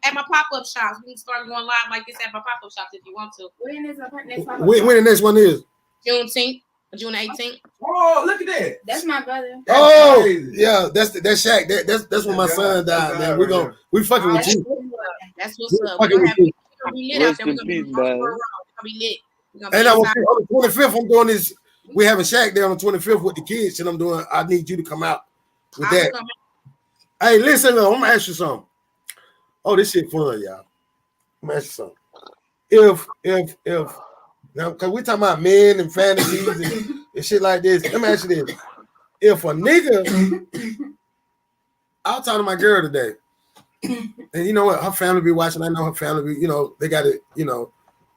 At my pop-up shops. We can start going live like this at my pop-up shops if you want to. When the next one is? June 18th. Oh, look at that. That's my brother. Oh, yeah, that's Shaq. That's when my son died, man. We fucking with you. That's what's up. We're gonna be lit out there. We're gonna be lit. And on the 25th, I'm doing this. We having Shaq there on the 25th with the kids, and I'm doing. I need you to come out with that. Hey, listen, I'm gonna ask you something. Oh, this shit fun, y'all. I'm gonna ask you something. If now, because we talking about men and fantasies and shit like this. Let me ask you this. If a nigga, I was talking to my girl today, and you know what? Her family be watching. I know her family be, they got it, and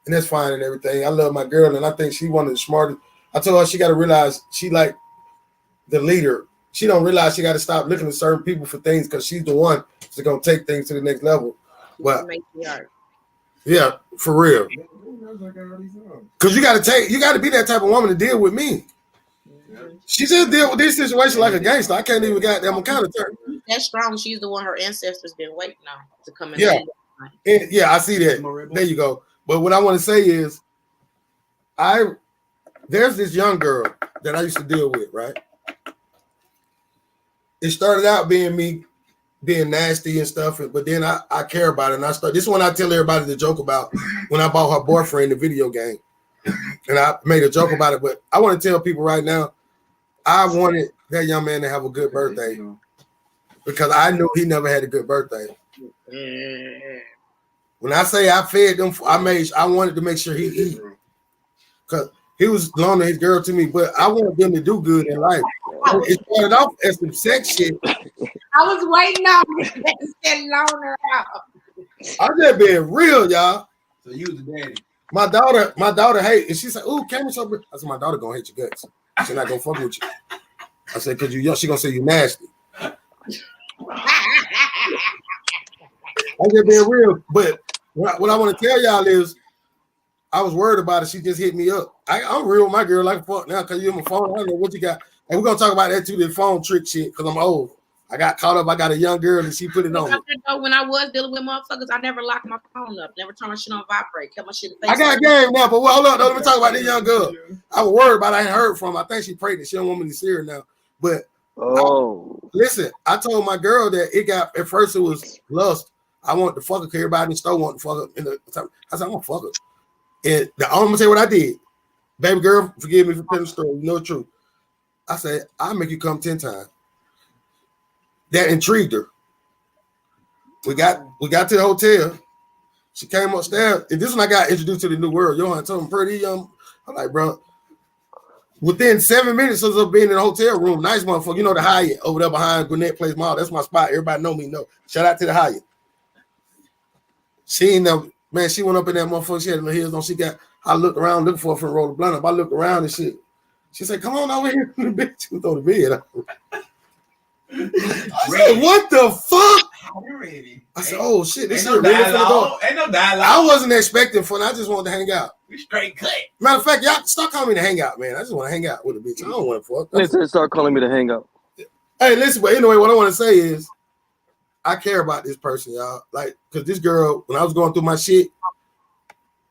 that's fine and everything. I love my girl, and I think she one of the smartest. I told her she got to realize she like the leader. She don't realize she got to stop looking at certain people for things because she's the one that's going to take things to the next level. But yeah, for real. Because you got to be that type of woman to deal with me. She just deal with this situation like a gangster. I can't even goddamn counter turn. that's strong. She's the one her ancestors been waiting on to come in. Yeah. Yeah, I see that. There you go. But what I want to say is, there's this young girl that I used to deal with, right? It started out being me being nasty and stuff, but then I care about it. And this is when I tell everybody the joke about when I bought her boyfriend the video game. And I made a joke about it, but I want to tell people right now, I wanted that young man to have a good birthday because I knew he never had a good birthday. When I say I fed them, I wanted to make sure he eat because he was loaning his girl to me, but I wanted them to do good in life. It started off as some sex shit. I was waiting on you to loan her out. I'm just being real, y'all. So you the daddy. My daughter hate, and she said, "Ooh, camera so big." I said, "My daughter gonna hate your guts. She's not gonna fuck with you." I said, "Cause you young, she gonna say you nasty." I'm just being real, but what I want to tell y'all is, I was worried about it. She just hit me up. I'm real with my girl like fuck now because you on my phone. I don't know what you got. And we're gonna talk about that too, the phone trick shit, because I'm old. I got caught up. I got a young girl and she put it on me. When I was dealing with motherfuckers, I never locked my phone up, never turned my shit on vibrate, kept my shit in face. I got a game now, but hold up, let me talk about this young girl. I was worried about it. I ain't heard from her. I think she pregnant. She don't want me to see her now. But listen, I told my girl that it got at first it was lust. I want to fuck her because everybody in the store want to fuck her. I said, I'm gonna fuck her. And I'm gonna tell you what I did. Baby girl, forgive me for telling the story. You know the truth. I said, I'll make you come 10 times. That intrigued her. We got to the hotel. She came upstairs. And this when I got introduced to the new world. Johan told me pretty young. I'm like, bro. Within 7 minutes of being in the hotel room, nice motherfucker. You know the Hyatt over there behind Gwinnett Place Mall. That's my spot. Everybody know me. Know. Shout out to the Hyatt. She ain't never, man, she went up in that motherfucker. She had the heels on. I looked around looking for her from roll the blunt up. I looked around and shit. She said, come on over here. Bitch, you throw the bed. I said, what the fuck? I said, oh shit, this shit really finna go. Ain't no dialogue. I wasn't expecting fun. I just wanted to hang out. We straight cut. Matter of fact, y'all start calling me to hang out, man. I just want to hang out with a bitch. I don't want to fuck. Listen, start calling me to hang out. Hey, listen, but anyway, what I want to say is I care about this person, y'all. Like, because this girl, when I was going through my shit,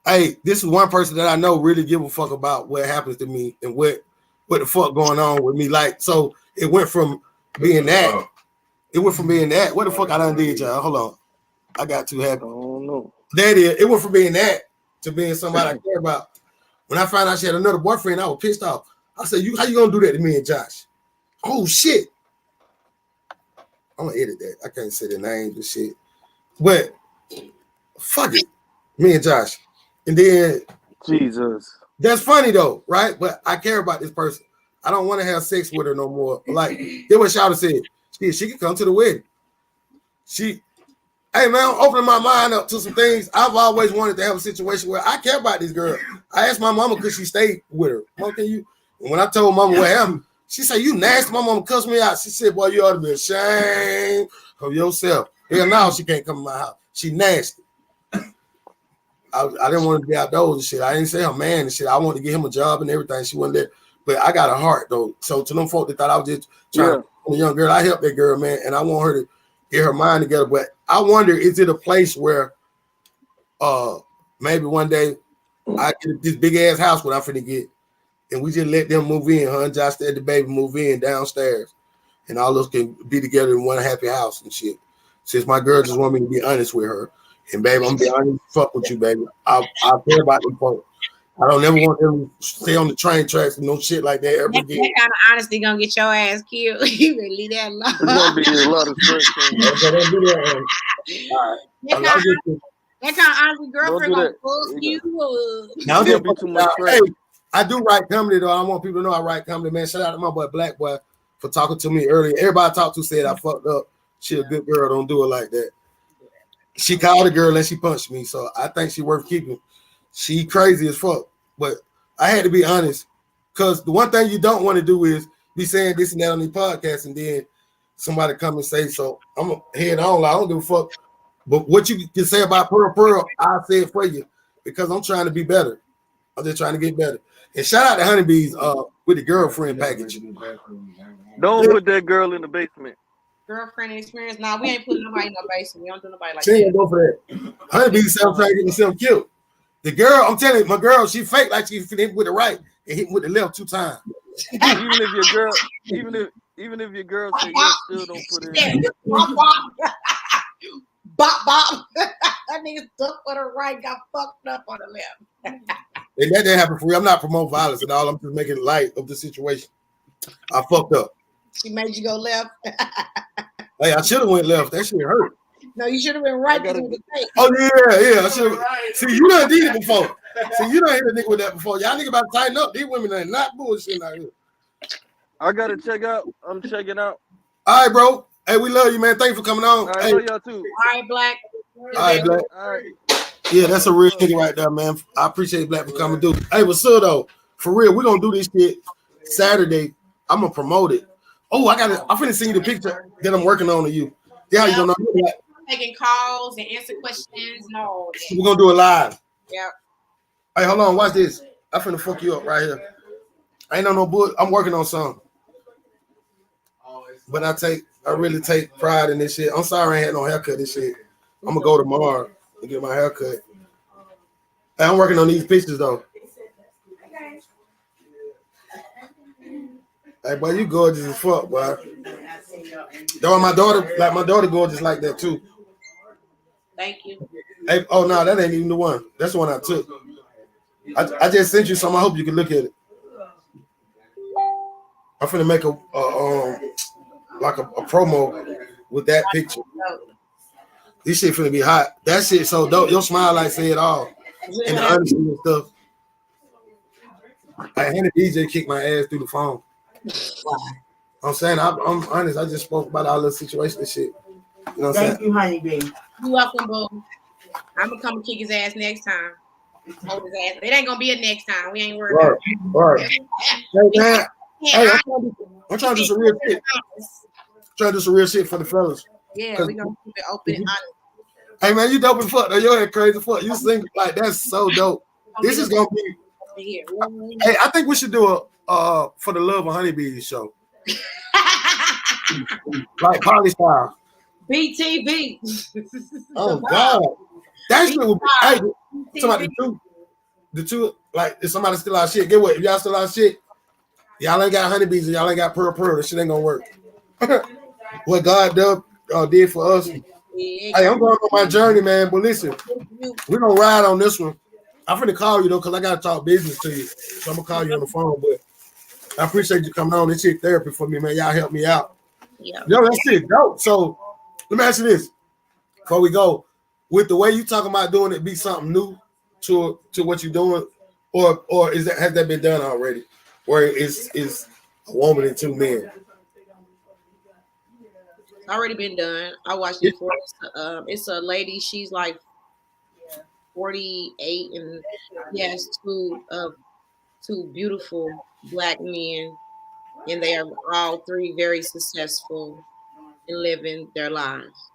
hey, this is one person that I know really give a fuck about what happens to me and what the fuck going on with me. Like, so it went from being that. It went from being that. What the fuck I done did, y'all? Hold on. I got too happy. Oh, no. That is. It went from being that to being somebody I care about. When I found out she had another boyfriend, I was pissed off. I said, how you gonna do that to me and Josh? Oh, shit. I'm gonna edit that. I can't say the names and shit. But fuck it. Me and Josh. And then Jesus. That's funny though, right? But I care about this person. I don't want to have sex with her no more. Like, here's what Shawty said. She could come to the wedding. Hey man, I'm opening my mind up to some things. I've always wanted to have a situation where I care about this girl. I asked my mama because she stayed with her. Mom, can you? And when I told mama what happened, she said, you nasty. My mama cussed me out. She said, boy, you ought to be ashamed of yourself. Hell no, she can't come to my house. She nasty. I didn't want to be outdoors and shit. I didn't say her man and shit. I wanted to get him a job and everything. She wasn't there. But I got a heart though. So to them folk that thought I was just trying to a young girl, I helped that girl, man, and I want her to get her mind together. But I wonder, is it a place where maybe one day I get this big ass house what I'm finna get, and we just let them move in, huh? Josh said the baby move in downstairs, and all of us can be together in one happy house and shit. Since my girl just want me to be honest with her. And baby, I'm gonna be honest, fuck with you, baby. I care about them folks. I don't ever want them to stay on the train tracks and no shit like that ever again. That kind of honesty gonna get your ass killed. You better leave that alone. It's gonna be a lot of stress. That kind of honesty, girlfriend gonna fuck you up. Now, hey, I do write comedy though. I want people to know I write comedy, man. Shout out to my boy Black Boy for talking to me earlier. Everybody I talked to said I fucked up. She a good girl, don't do it like that. She called a girl and she punched me, so I think she worth keeping. She crazy as fuck, but I had to be honest, because the one thing you don't want to do is be saying this and that on the podcast, and then somebody come and say, so I'm gonna head on. Like, I don't give a fuck. But what you can say about Pearl, I say it for you because I'm trying to be better. I'm just trying to get better. And shout out to Honeybees with the girlfriend package. Don't put that girl in the basement. girlfriend experience. Nah, we ain't putting nobody in no basement. We don't do nobody like She ain't that. gonna go for that. Honeybee self trying to get herself killed. The girl, I'm telling you, my girl, she fake like she hit with the right and hit with the left 2 times. Even if your girl, even if your girl say yes, still don't put it in. Bop, bop. Bop, bop. That nigga stuck for the right, got fucked up on the left. And that didn't happen for real. I'm not promoting violence and all. I'm just making light of the situation. I fucked up. She made you go left. Hey, I should have went left. That shit hurt. No, you should have been right. Oh yeah. I should. See, you done did it before. See, you done hit a nigga with that before. Y'all nigga about to tighten up. These women are not bullshit out here. I gotta check out. I'm checking out. All right, bro. Hey, we love you, man. Thanks for coming on. All right, hey. love y'all too. All right, Black. All right, Black. All right. Yeah, that's a real nigga right there, man. I appreciate Black for coming through. Hey, what's up, though? For real, we're gonna do this shit Saturday. I'm gonna promote it. Oh, I'm finna send you the picture that I'm working on to you. Yeah, how you gonna know that? Taking calls and answer questions and all that. We're gonna do it live. Yeah. Hey, hold on, watch this. I'm finna fuck you up right here. I ain't on no bull. I'm working on something. But I really take pride in this shit. I'm sorry I ain't had no haircut this shit. I'm gonna go tomorrow and get my haircut. Hey, I'm working on these pictures though. Hey, boy, you gorgeous as fuck, boy. Though my daughter gorgeous like that too. Thank you. Hey, oh no, that ain't even the one. That's the one I took. I just sent you some. I hope you can look at it. I'm finna make a promo with that picture. This shit finna be hot. That shit so dope. Your smile like say it all. And the honesty and stuff. I had a DJ kick my ass through the phone. I'm saying I'm honest. I just spoke about all the situation and shit. You know what I'm saying? Thank you, Honeybee. You welcome, boo. I'm gonna come and kick his ass next time. Hold his ass. It ain't gonna be a next time. We ain't worried about it. Right. Hey man. Hey, I'm trying to do some real shit. Trying to do some real shit for the fellas. Yeah, we gonna keep it open and honest. Hey man, you dope as fuck. Though. Your head crazy as fuck. You sing like that's so dope. This is gonna be. Here. Hey, I think we should do a for the love of honeybees show. Like Polly style. BTV. Oh God, that shit would be. Hey, somebody the two. Like if somebody still out shit, get what? If y'all still out shit, y'all ain't got honeybees and y'all ain't got pearl. This shit ain't gonna work. What God did for us. Hey, I'm going on my journey, man. But listen, we're gonna ride on this one. I'm finna call you though, cause I gotta talk business to you. So I'm gonna call you on the phone. But I appreciate you coming on. This shit therapy for me, man. Y'all help me out. Yeah. Yo, that shit dope. So let me ask you this before we go. With the way you talking about doing it, be something new to what you're doing, or has that been done already? Where is a woman and 2 men? Already been done. I watched it before. It's a lady. She's like 48, and she has two beautiful Black men, and they are all 3 very successful in living their lives.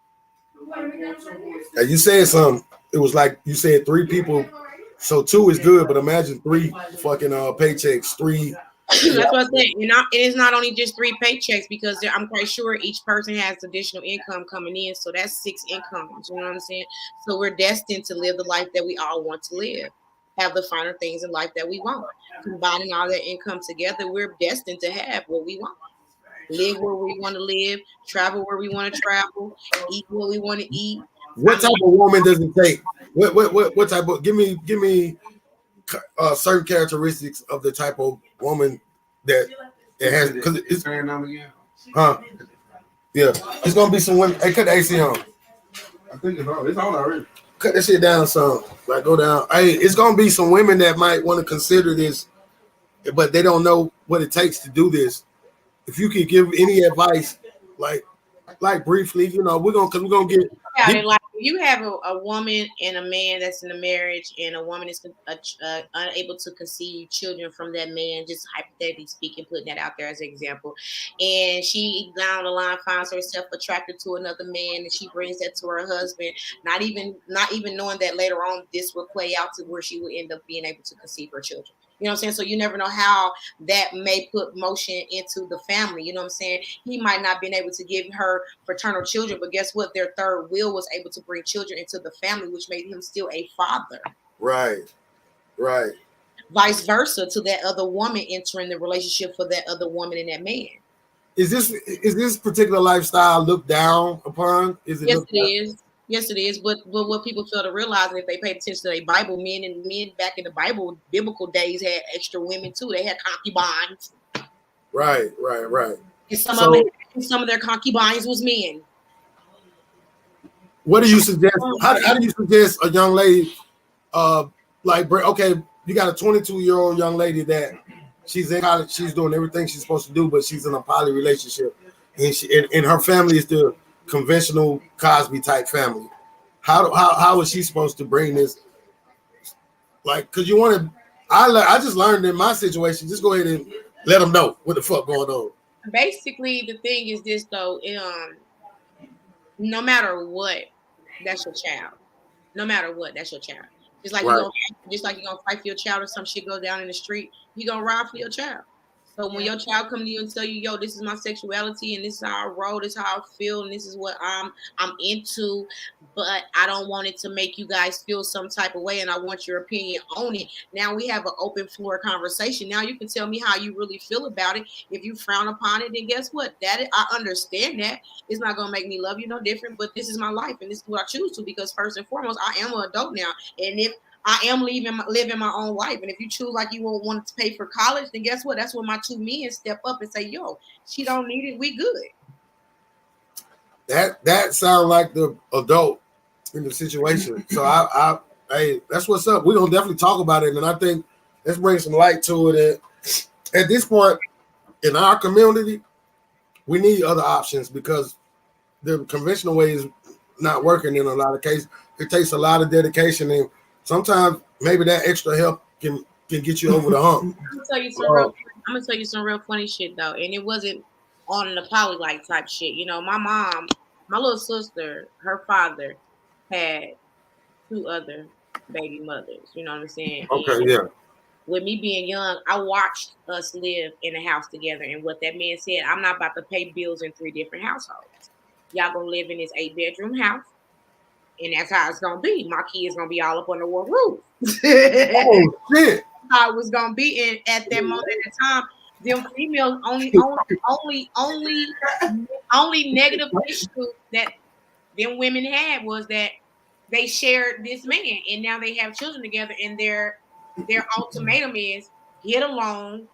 Now you said something. It was like you said 3 people. So 2 is good, but imagine 3 fucking paychecks. 3. That's what I said. It is not only just 3 paychecks, because I'm quite sure each person has additional income coming in. So that's 6 incomes. You know what I'm saying? So we're destined to live the life that we all want to live, have the finer things in life that we want. Combining all that income together, we're destined to have what we want. Live where we want to live, travel where we want to travel, eat what we want to eat. What type of woman does it take? What type of give me certain characteristics of the type of woman that it has, because it's yeah, it's gonna be some women. Hey, cut the AC on. I think it's on already. Cut that shit down some. Like go down. Hey, it's gonna be some women that might want to consider this, but they don't know what it takes to do this. If you could give any advice, like briefly, you know, we're gonna get. Yeah, like you have a woman and a man that's in a marriage, and a woman is unable to conceive children from that man, just hypothetically speaking, putting that out there as an example. And she down the line finds herself attracted to another man, and she brings that to her husband, not even knowing that later on this will play out to where she will end up being able to conceive her children. You know what I'm saying? So you never know how that may put motion into the family. You know what I'm saying? He might not been able to give her fraternal children, but guess what? Their third will was able to bring children into the family, which made him still a father. Right. Vice versa to that other woman entering the relationship for that other woman and that man. Is this particular lifestyle looked down upon? Is it? Yes, it is. Yes, it is. But what people fail to realize, and if they pay attention to their Bible, men back in the Bible, biblical days had extra women too. They had concubines. Right. And some of their concubines was men. What do you suggest? How do you suggest a young lady, okay, you got a 22-year-old young lady that she's in college, she's doing everything she's supposed to do, but she's in a poly relationship, and her family is the conventional Cosby type family. How is she supposed to bring this? Like, cause you want to. I just learned in my situation. Just go ahead and let them know what the fuck going on. Basically, the thing is this though. No matter what, that's your child. No matter what, that's your child. Just like you're gonna fight for your child, or some shit goes down in the street, you're gonna ride for your child. So when your child come to you and tell you, yo, this is my sexuality and this is how I roll, this is how I feel, and this is what I'm into, but I don't want it to make you guys feel some type of way, and I want your opinion on it. Now we have an open floor conversation. Now you can tell me how you really feel about it. If you frown upon it, then guess what? I understand that. It's not gonna make me love you no different, but this is my life and this is what I choose to, because first and foremost, I am an adult now. And if I am living my own life. And if you choose like you won't want to pay for college, then guess what? That's when my two men step up and say, yo, she don't need it. We good. That sounds like the adult in the situation. So hey, that's what's up. We're gonna definitely talk about it. And I think let's bring some light to it. At this point in our community, we need other options because the conventional way is not working in a lot of cases. It takes a lot of dedication, and sometimes maybe that extra help can get you over the hump. I'm gonna tell you some real funny shit though, and it wasn't on the poly like type shit. You know, my mom, my little sister, her father had 2 other baby mothers. You know what I'm saying? Okay, and yeah. With me being young, I watched us live in a house together, and what that man said, I'm not about to pay bills in 3 different households. Y'all gonna live in this 8-bedroom house. And that's how it's gonna be. My kids gonna be all up under one roof. Oh shit! How it was gonna be, and at that moment in time, them females only negative issue that them women had was that they shared this man, and now they have children together, and their ultimatum is get along,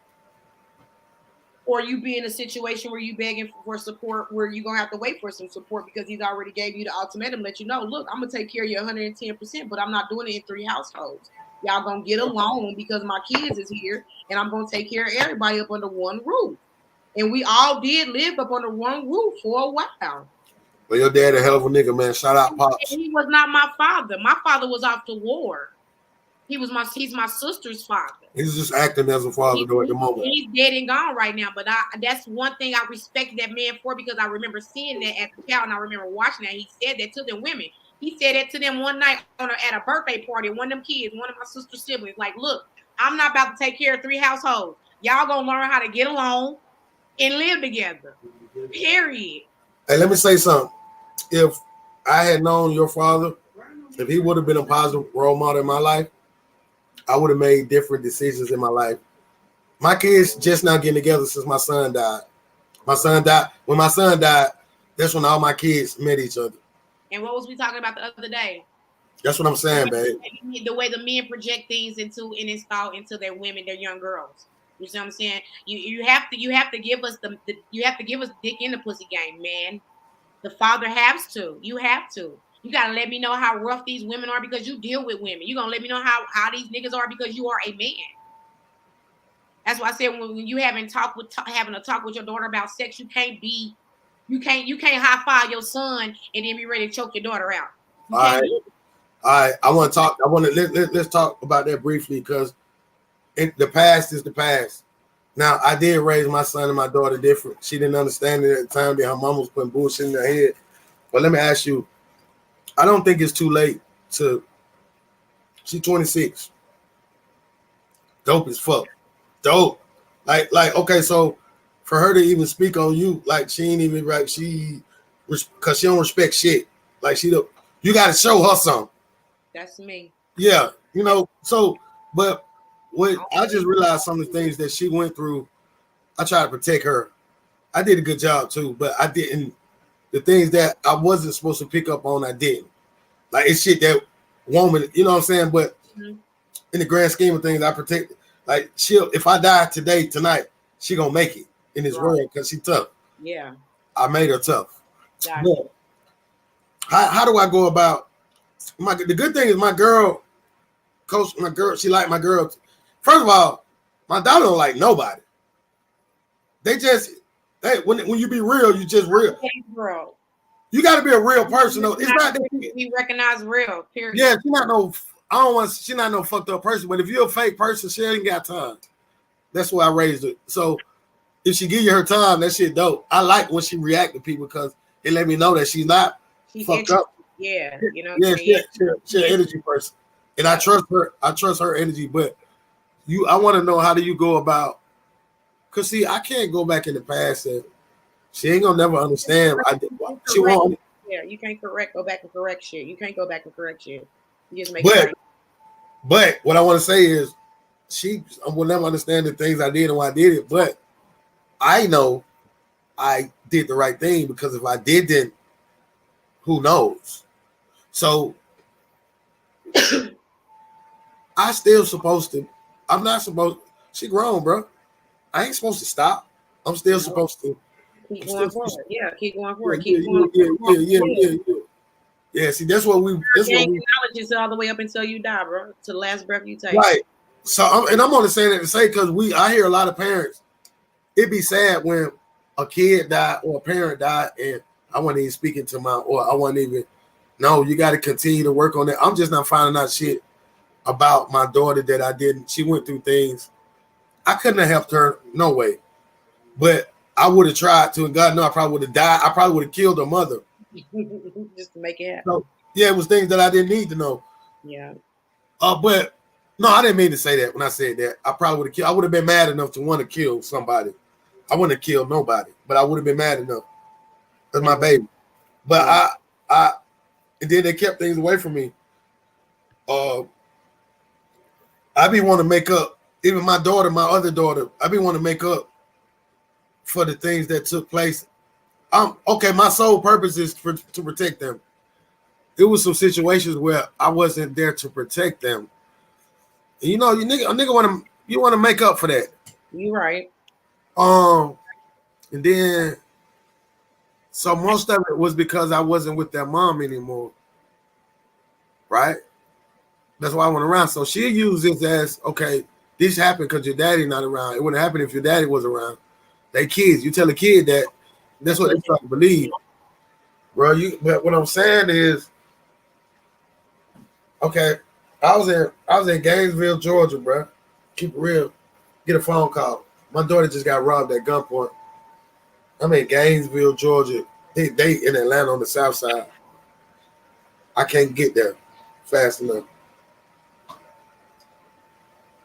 or you be in a situation where you begging for support, where you're gonna have to wait for some support because he's already gave you the ultimatum, let you know, look, I'm gonna take care of you 110%, but I'm not doing it in 3 households. Y'all gonna get along because my kids is here, and I'm gonna take care of everybody up under one roof. And we all did live up under one roof for a while. Well, your dad a hell of a nigga, man. Shout out, Pops. He was not my father. My father was off to war. He's my sister's father. He's just acting as a father at the moment. He's dead and gone right now. But that's one thing I respect that man for, because I remember seeing that at the cow, and I remember watching that. He said that to them women. He said that to them one night at a birthday party. One of them kids, one of my sister's siblings, like, look, I'm not about to take care of 3 households. Y'all gonna learn how to get along and live together. Period. Hey, let me say something. If I had known your father, if he would have been a positive role model in my life, I would have made different decisions in my life. My kids just now getting together since my son died. My son died. When my son died, that's when all my kids met each other. And what was we talking about the other day? That's what I'm saying, babe. The way the men project things into and install into their women, their young girls. You see what I'm saying? You have to give us you have to give us dick in the pussy game, man. The father has to. You have to. You gotta let me know how rough these women are because you deal with women. You're gonna let me know how these niggas are because you are a man. That's why I said when you having a talk with your daughter about sex, you can't high five your son and then be ready to choke your daughter out. All right. I want to talk. Let's talk about that briefly because the past is the past. Now, I did raise my son and my daughter different. She didn't understand it at the time that her mom was putting bullshit in her head. But let me ask you, I don't think it's too late she's 26. dope as fuck. Dope. Like, okay, so for her to even speak on you, like she ain't even right, because she don't respect shit. Like you gotta show her something. That's me. Yeah, so but what I just realized some of the things that she went through, I tried to protect her. I did a good job too, but I didn't. The things that I wasn't supposed to pick up on, I didn't. Like it's shit that woman, you know what I'm saying? But in the grand scheme of things, I protect. Like if I die tonight, she gonna make it in this world because she tough. Yeah, I made her tough. Gotcha. But how do I go about the good thing is my girl, coach, my girl, she like my girl. First of all, my daughter don't like nobody. They just when you be real, you just real. Okay, bro. You got to be a real person though. It's not that we recognize real. Period. Yeah, she's not no. I don't want. She's not no fucked up person. But if you're a fake person, she ain't got time. That's why I raised her. So if she give you her time, that shit dope. I like when she react to people because it let me know that she's not fucked up. Yeah, she's an energy person, and I trust her. I trust her energy. But I want to know, how do you go about? Cause see, I can't go back in the past and she ain't gonna never understand. She won't. Yeah, you can't go back and correct shit. You can't go back and correct shit. You just make But what I want to say is, she will never understand the things I did and why I did it. But I know I did the right thing, because if I didn't, who knows? So I still supposed to. I'm not supposed. She grown, bro. I ain't supposed to stop. I'm still supposed to keep going forward. Yeah, keep going forward. Yeah. See, that's what we. That's what we. Acknowledge all the way up until you die, bro. To the last breath you take. Right. So I'm only saying that to say, because I hear a lot of parents. It'd be sad when a kid died or a parent died and I wasn't even speaking to I wasn't even. No, you got to continue to work on that. I'm just not finding out shit about my daughter that I didn't. She went through things. I couldn't have helped her, no way. But I would have tried to, and God knows I probably would have died. I probably would have killed her mother. Just to make it happen. So, yeah, it was things that I didn't need to know. Yeah. But no, I didn't mean to say that when I said that. I probably would have killed. I would have been mad enough to want to kill somebody. I wouldn't have killed nobody, but I would have been mad enough. That's my baby. But and then they kept things away from me. I be wanting to make up. Even my daughter, my other daughter, I be wanting to make up for the things that took place. Okay, my sole purpose is to protect them. There was some situations where I wasn't there to protect them. And a nigga want to make up for that. You right. And then so most of it was because I wasn't with their mom anymore. Right? That's why I went around. So she used this as, okay, this happened because your daddy not around. It wouldn't happen if your daddy was around. They kids. You tell a kid that, that's what they start to believe. Bro, but what I'm saying is, okay, I was in Gainesville, Georgia, bro. Keep it real. Get a phone call. My daughter just got robbed at gunpoint. I'm in Gainesville, Georgia. They in Atlanta on the south side. I can't get there fast enough.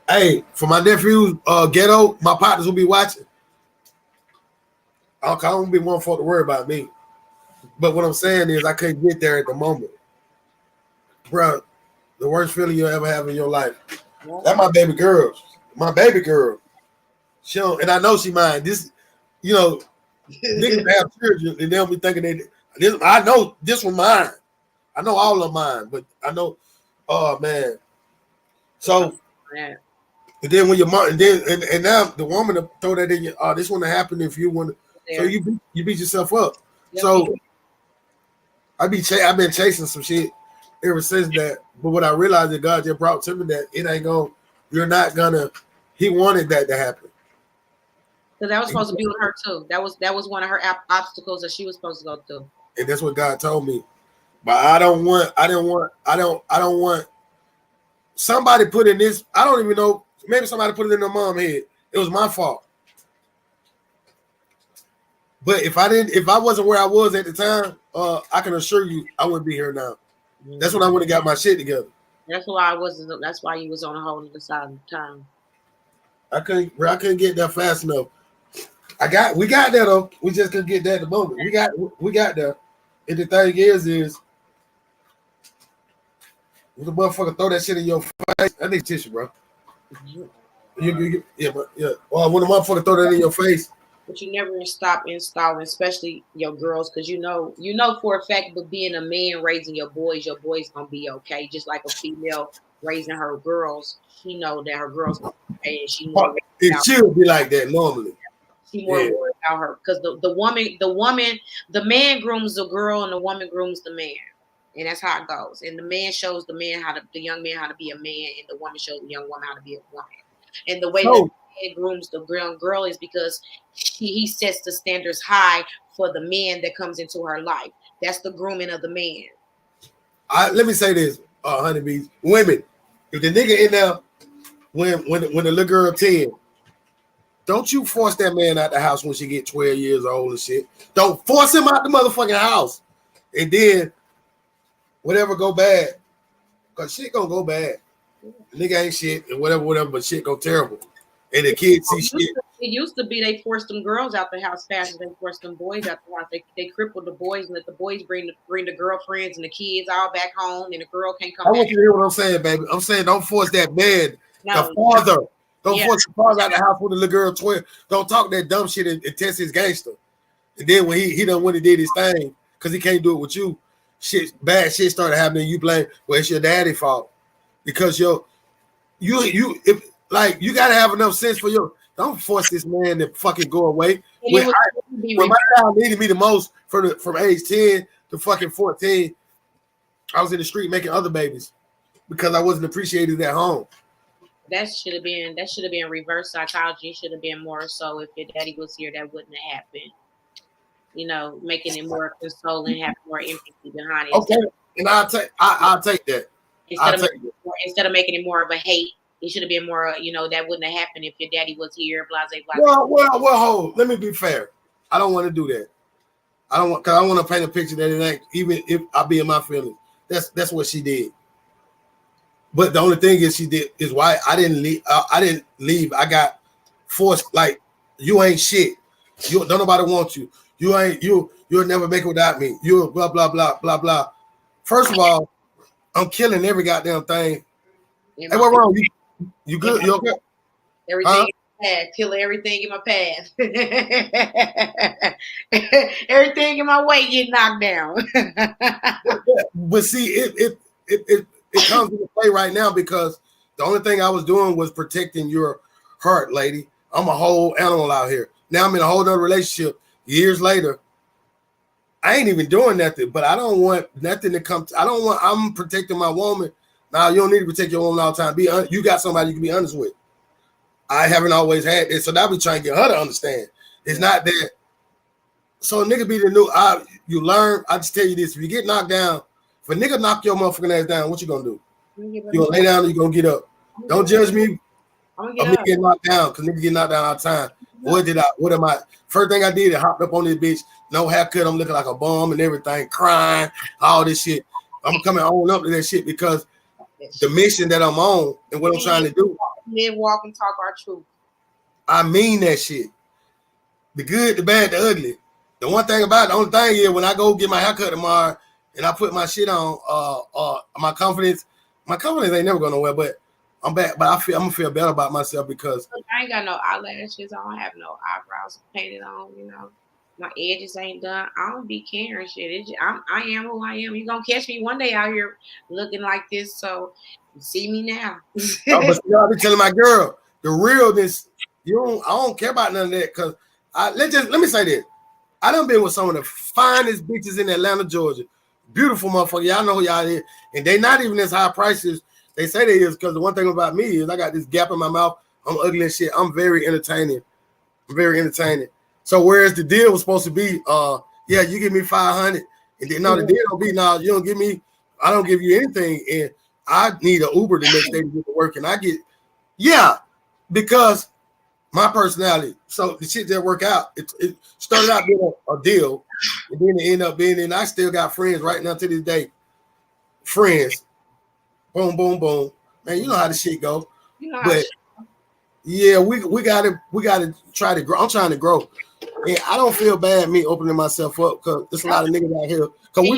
Hey, for my nephew's ghetto, my partners will be watching. I don't be one for to worry about me. But what I'm saying is I couldn't get there at the moment. Bro, the worst feeling you'll ever have in your life. That's my baby girl. My baby girl. She don't, and I know she mine. This, niggas have children and they'll be thinking I know this one mine. I know all of mine, but I know, oh man. So and then when your mom and now the woman to throw that in your this wouldn't happen if you want to. So you beat yourself up. Yep. So I've been chasing some shit ever since that. But what I realized that God just brought to me that it ain't you're not gonna. He wanted that to happen. So that was supposed to be with her too. That was one of her obstacles that she was supposed to go through. And that's what God told me. But I don't want somebody put in this. I don't even know. Maybe somebody put it in their mom's head. It was my fault. But if I wasn't where I was at the time, I can assure you I wouldn't be here now. Mm-hmm. That's when I would have got my shit together. That's why you was on a whole other side of the time. I couldn't get there fast enough. We got there though. We just couldn't get there at the moment. We got there. And the thing is when the motherfucker throw that shit in your face, I need tissue, bro. Yeah. Well, when the motherfucker throw that in your face. But you never stop installing, especially your girls, because you know for a fact, but being a man raising your boys gonna be okay. Just like a female raising her girls, she know that her girls gonna be okay, and she'll be like that normally. She more worried about her because the man grooms the girl and the woman grooms the man, and that's how it goes. And the man shows the young man how to be a man, and the woman shows the young woman how to be a woman. And the way that the man grooms the girl is because he sets the standards high for the man that comes into her life. That's the grooming of the man. Let me say this, honeybees, women. If the nigga in there when the little girl 10. Don't you force that man out the house when she get 12 years old and shit. Don't force him out the motherfucking house. And then whatever go bad, because shit gonna go bad. The nigga ain't shit and whatever, but shit go terrible. And the kids see shit. It used to be they forced them girls out the house faster than they forced them boys out the house. They crippled the boys and let the boys bring the girlfriends and the kids all back home, and the girl can't come back. I want you to hear what I'm saying, baby. I'm saying don't force that man, the father. Don't force your father out the house with the little girl 12. Don't talk that dumb shit and test his gangster. And then when he done went and did his thing, because he can't do it with you, bad shit started happening. You blame, well, it's your daddy's fault. Because you gotta have enough sense for your. Don't force this man to fucking go away. When my child needed me the most from age 10 to fucking 14, I was in the street making other babies because I wasn't appreciated at home. That should have been reverse psychology. It should have been more so if your daddy was here, that wouldn't have happened. You know, making it more consoling, have more empathy behind it. Okay, and I'll take that. Instead of making it more of a hate, it should have been more. That wouldn't have happened if your daddy was here. Blase, blase. Well, hold. Let me be fair. I don't want to do that. I want to paint a picture that it ain't. Even if I be in my feelings, that's what she did. But the only thing she did is why I didn't leave. I didn't leave. I got forced. Like, you ain't shit. Don't nobody want you. You'll never make it without me. You'll blah blah blah blah blah. First of all, I'm killing every goddamn thing. Hey, what wrong? You good? You okay? Everything in my path. Kill everything in my path. Everything in my way get knocked down. But see, it comes into play right now because the only thing I was doing was protecting your heart, lady. I'm a whole animal out here. Now I'm in a whole other relationship. Years later, I ain't even doing nothing, but I don't want nothing to come. I'm protecting my woman. Now, you don't need to protect your woman all the time. You got somebody you can be honest with. I haven't always had this, so now we trying to get her to understand. It's not that. So a nigga be the new, you learn. I just tell you this, if you get knocked down, if a nigga knock your motherfucking ass down, what you gonna do? You gonna lay down or you gonna get up? Don't judge me. I'm gonna get knocked down because niggas get knocked down all the time. What am I? First thing I did, I hopped up on this bitch, no haircut, I'm looking like a bum and everything, crying, all this shit. I'm coming on up to that shit because the mission that I'm on and what I'm trying to do. Live, walk, and talk our truth. I mean that shit. The good, the bad, the ugly. The only thing is when I go get my haircut tomorrow and I put my shit on, my confidence ain't never going nowhere, but I'm back. But I'm gonna feel better about myself because I ain't got no eyelashes. I don't have no eyebrows painted on. My edges ain't done. I don't be caring shit. I am who I am. You gonna catch me one day out here looking like this. So you see me now. But I be telling my girl the realness. I don't care about none of that because let me say this. I done been with some of the finest bitches in Atlanta, Georgia. Beautiful motherfucker. Y'all know who y'all is, and they not even as high prices. They say they is because the one thing about me is I got this gap in my mouth. I'm ugly and shit. I'm very entertaining. So whereas the deal was supposed to be, you give me 500, and then the deal don't be you don't give me, I don't give you anything, and I need an Uber the next day to get to work, and I get, because my personality. So the shit that work out, it started out being a deal, and then it ended up being, and I still got friends right now to this day. Friends. Boom, boom, boom. Man, you know how the shit go. Yeah, we gotta try to grow. I'm trying to grow. And I don't feel bad me opening myself up because there's a lot of niggas out here. Cause we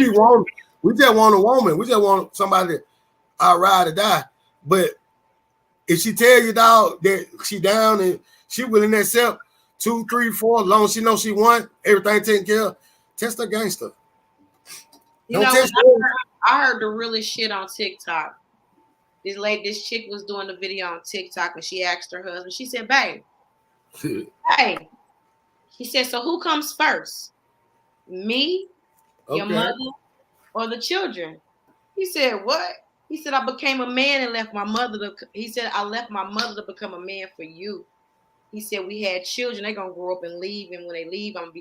just want a woman. We just want somebody that I'll ride or die. But if she tell you, dog, that she down and she willing to accept 2, 3, 4, as long as she knows she won, everything taken care of, test her gangster. You know, I heard the realest shit on TikTok. This chick was doing the video on TikTok and she asked her husband, she said, babe, hey, she said, so who comes first? Me, your mother, or the children? He said, what? He said, I became a man and left my mother he said, I left my mother to become a man for you. He said, we had children, they're gonna grow up and leave, and when they leave, I'm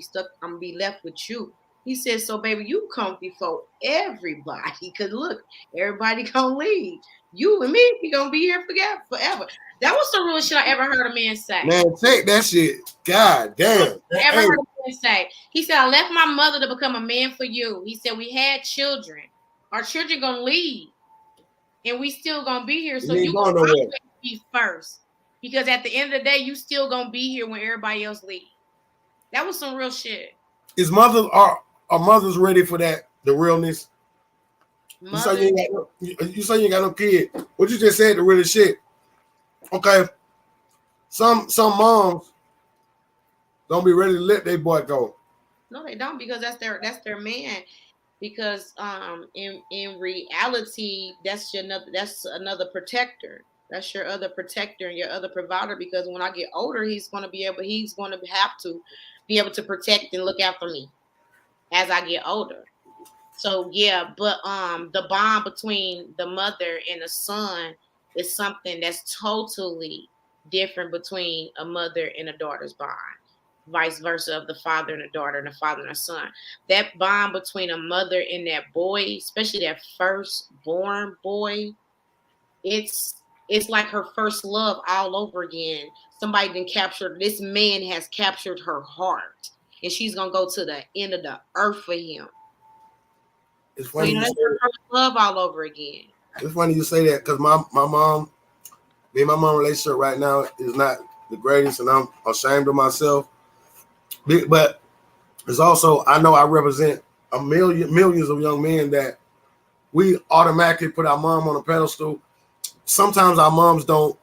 gonna be left with you. He said, so baby, you come before everybody, because look, everybody gonna leave. You and me, we gonna be here forever. That was the realest shit I ever heard a man say. Man, take that shit. God damn. Ever heard a man say? He said, I left my mother to become a man for you. He said, we had children. Our children gonna leave. And we still gonna be here. So you gonna always be first. Because at the end of the day, you still gonna be here when everybody else leaves. That was some real shit. Is are mothers ready for that? The realness? You say you ain't got no kid. What you just said, the real shit. Okay. Some moms don't be ready to let their boy go. No, they don't, because that's their man. Because in reality, that's another protector. That's your other protector and your other provider. Because when I get older, he's gonna have to be able to protect and look out for me as I get older. So yeah, but the bond between the mother and the son is something that's totally different between a mother and a daughter's bond. Vice versa of the father and a daughter and a father and a son. That bond between a mother and that boy, especially that firstborn boy, it's like her first love all over again. This man has captured her heart, and she's gonna go to the end of the earth for him. It's funny. So, that's her first love all over again. It's funny you say that because my mom, me and my mom relationship right now is not the greatest, and I'm ashamed of myself. But it's also, I know I represent millions of young men that we automatically put our mom on a pedestal. Sometimes our moms don't,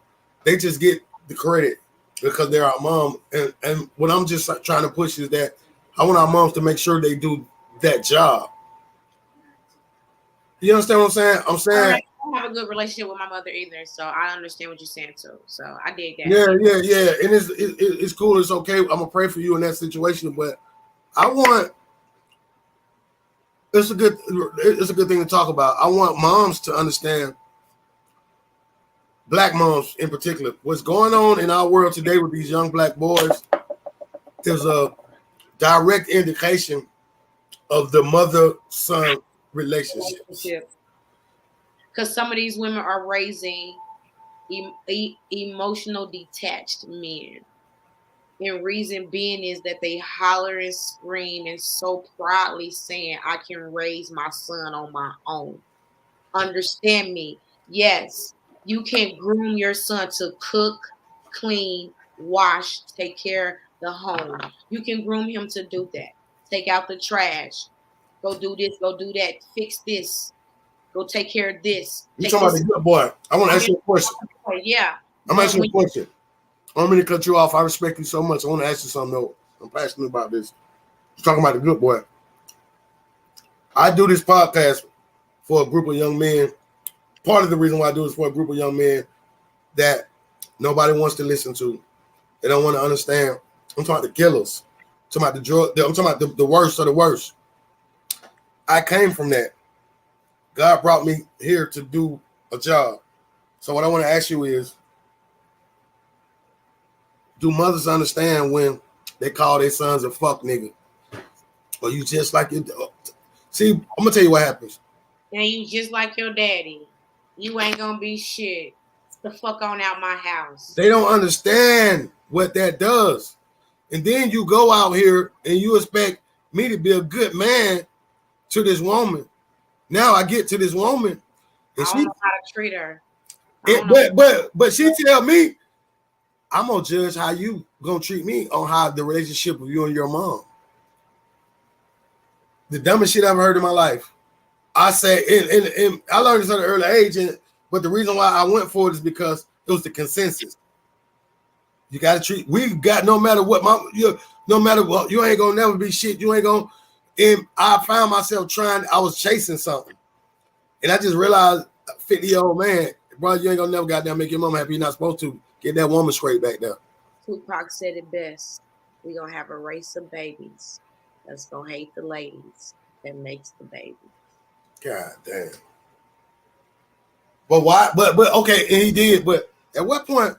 they just get the credit because they're our mom. And what I'm just trying to push is that I want our moms to make sure they do that job. You understand what I'm saying? I'm saying I don't have a good relationship with my mother either, so I understand what you're saying too. So I dig that. Yeah. And it's cool. It's okay. I'm gonna pray for you in that situation, but it's a good thing to talk about. I want moms to understand, Black moms in particular, what's going on in our world today with these young Black boys is a direct indication of the mother-son relationship. Because some of these women are raising emotional detached men. And reason being is that they holler and scream and so proudly saying, I can raise my son on my own. Understand me. Yes, you can groom your son to cook, clean, wash, take care of the home. You can groom him to do that. Take out the trash. Go do this, go do that. Fix this. Go take care of this. You talking about the good boy. I want to ask you a question. Yeah. I'm asking you a question. I don't mean to cut you off. I respect you so much. I want to ask you something though. I'm passionate about this. You're talking about the good boy. I do this podcast for a group of young men. Part of the reason why I do is for a group of young men that nobody wants to listen to. They don't want to understand. I'm talking about the killers. I'm talking about the drug. I'm talking about the worst of the worst. I came from that. God brought me here to do a job. So what I want to ask you is, do mothers understand when they call their sons a fuck nigga? Or you just like it? See, I'm gonna tell you what happens. Now you just like your daddy. You ain't gonna be shit. The fuck on out my house. They don't understand what that does. And then you go out here and you expect me to be a good man to this woman. Now I get to this woman, and I don't know how to treat her. But she tell me, I'm gonna judge how you gonna treat me on how the relationship of you and your mom. The dumbest shit I've heard in my life. I said, and I learned this at an early age, but the reason why I went for it is because it was the consensus. You got to treat. We got no matter what, no matter what, you ain't gonna never be shit. You ain't gonna. And I found myself trying. I was chasing something, and I just realized, 50-year-old man, bro, you ain't gonna never goddamn make your mama happy. You're not supposed to get that woman straight back there. Tupac said it best. We gonna have a race of babies that's gonna hate the ladies that makes the babies. God damn. But why? But okay, and he did. But at what point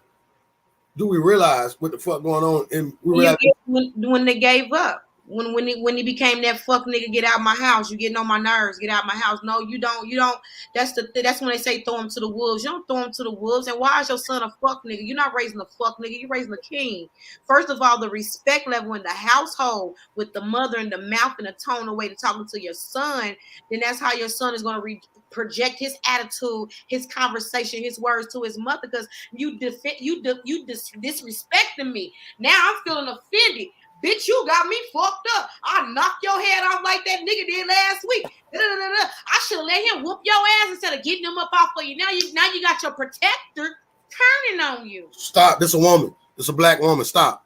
do we realize what the fuck going on? And we realize when they gave up. When he became that fuck nigga, get out of my house. You getting on my nerves. Get out of my house. No, you don't. You don't. That's when they say throw him to the wolves. You don't throw him to the wolves. And why is your son a fuck nigga? You're not raising a fuck nigga. You're raising a king. First of all, the respect level in the household with the mother and the mouth and the tone of way to talking to your son, then that's how your son is going to project his attitude, his conversation, his words to his mother, because you disrespecting me. Now I'm feeling offended. Bitch, you got me fucked up. I knocked your head off like that nigga did last week. I should have let him whoop your ass instead of getting him up off of you. Now you got your protector turning on you. Stop. This a woman. This a black woman. Stop.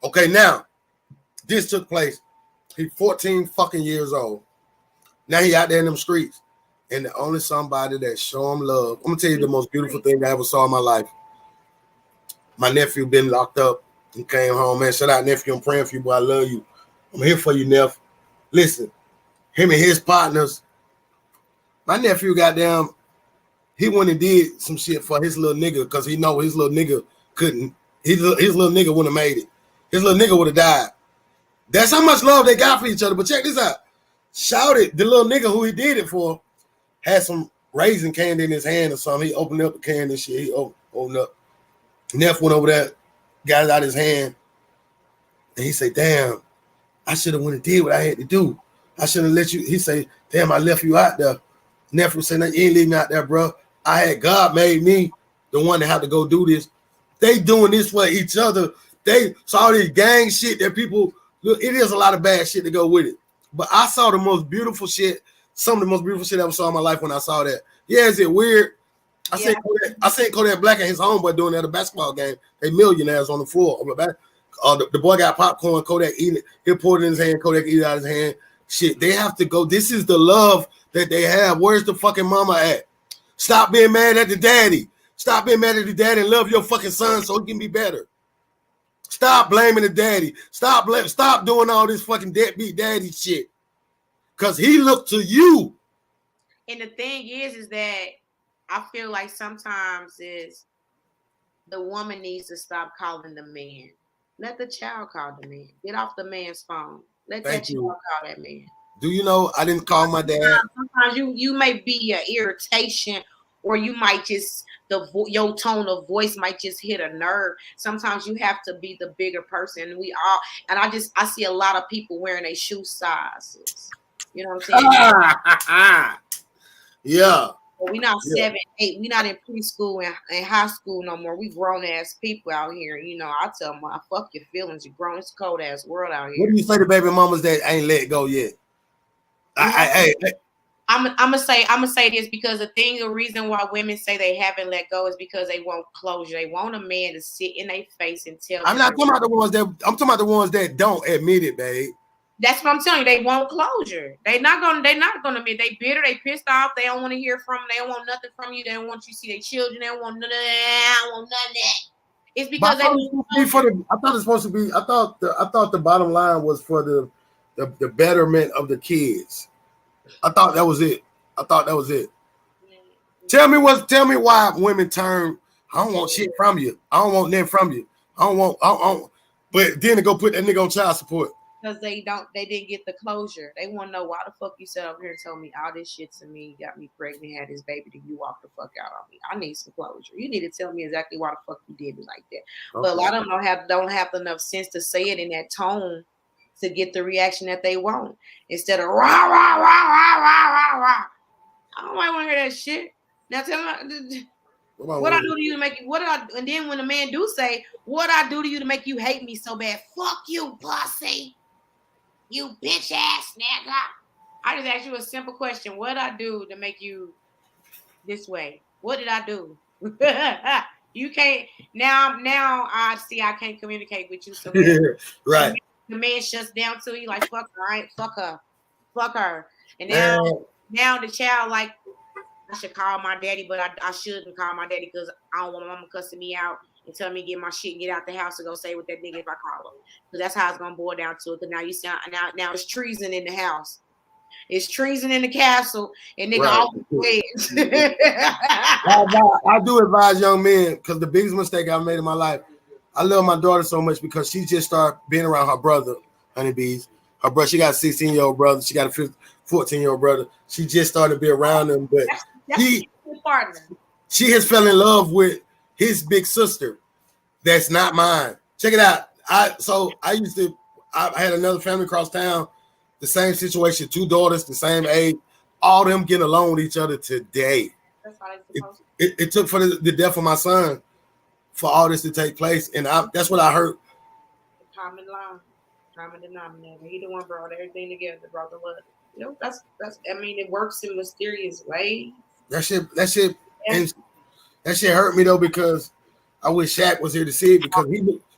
Okay, now this took place. He 14 fucking years old. Now he out there in them streets. And the only somebody that show him love. I'm gonna tell you the most beautiful thing I ever saw in my life. My nephew been locked up. He came home, man. Shout out, nephew. I'm praying for you, boy. I love you. I'm here for you, Neff. Listen, him and his partners. My nephew, goddamn, he went and did some shit for his little nigga because he know his little nigga couldn't. His little nigga wouldn't have made it. His little nigga would have died. That's how much love they got for each other. But check this out. Shouted the little nigga who he did it for had some raisin candy in his hand or something. He opened up the candy and shit. He opened up. Neff went over there, got it out of his hand, and he said, damn, I should have went and did what I had to do. I should have let you. He said, damn, I left you out there. Nephew said, no, you ain't leaving me out there, bro. I had God made me the one that had to go do this. They doing this for each other. They saw this gang shit that people, look, it is a lot of bad shit to go with it. But I saw the most beautiful shit, some of the most beautiful shit I ever saw in my life when I saw that. Yeah, is it weird? I seen Kodak Black and his homeboy doing that at a basketball game. They millionaires on the floor. The boy got popcorn, Kodak eating it. He poured it in his hand, Kodak eat it out of his hand. Shit, they have to go. This is the love that they have. Where's the fucking mama at? Stop being mad at the daddy. Stop being mad at the daddy and love your fucking son so he can be better. Stop blaming the daddy. Stop doing all this fucking deadbeat daddy shit. Because he looked to you. And the thing is that I feel like sometimes is the woman needs to stop calling the man. Let the child call the man. Get off the man's phone. Let that child call that man. Do you know I didn't call my dad? Sometimes you may be an irritation, or you might just your tone of voice might just hit a nerve. Sometimes you have to be the bigger person. I see a lot of people wearing their shoe sizes. You know what I'm saying? Yeah. We're not 7, 8. We're not in preschool and high school no more. We grown ass people out here. You know, I tell them, fuck your feelings. You're grown. It's a cold ass world out here. What do you say to baby mamas that ain't let go yet? I'm gonna say this because the reason why women say they haven't let go is because they want closure. They want a man to sit in their face and tell. I'm talking about the ones that don't admit it, babe. That's what I'm telling you. They want closure. They're not gonna admit they bitter. They pissed off. They don't want to hear from. They don't want nothing from you. They don't want you to see their children. They don't want none of that. I don't want none of that. It's because I thought the bottom line was for the betterment of the kids. I thought that was it. Tell me why women turn. I don't want shit from you. I don't want nothing from you. I don't want. But then to go put that nigga on child support. Because they didn't get the closure. They want to know why the fuck you sat up here and told me all this shit to me, got me pregnant, had this baby, then you walked the fuck out on me. I need some closure. You need to tell me exactly why the fuck you did me like that. Okay. But a lot of them don't have enough sense to say it in that tone to get the reaction that they want. Instead of rah, rah, rah, rah, rah, rah, rah. I don't want to hear that shit. Now tell me, What I do to you to make you? And then when the man do say, "What I do to you to make you hate me so bad?" Fuck you, pussy. You bitch ass nigga. I just asked you a simple question. What did I do to make you this way? What did I do? You can't now. I see. I can't communicate with you. So right. The man shuts down to you like fuck her. Right? Fuck her. And Man. now the child like. I should call my daddy, but I shouldn't call my daddy because I don't want my mama cussing me out and telling me to get my shit and get out the house and go stay with that nigga if I call him. Because that's how it's gonna boil down to it. Because now you sound now it's treason in the house. It's treason in the castle, and nigga always. I do advise young men because the biggest mistake I've made in my life. I love my daughter so much because she just started being around her brother, honeybees. Her brother, she got a 16-year-old brother. She got a 14-year-old brother. She just started to be around him, but she has fell in love with his big sister. That's not mine. Check it out. I had another family across town, the same situation, 2 daughters, the same age, all them getting along with each other today. That's how it took for the death of my son for all this to take place, and that's what I heard. Common denominator. He the one brought everything together, brought the love. You know, that's. I mean, it works in mysterious ways. That shit, and that shit hurt me though because I wish Shaq was here to see it because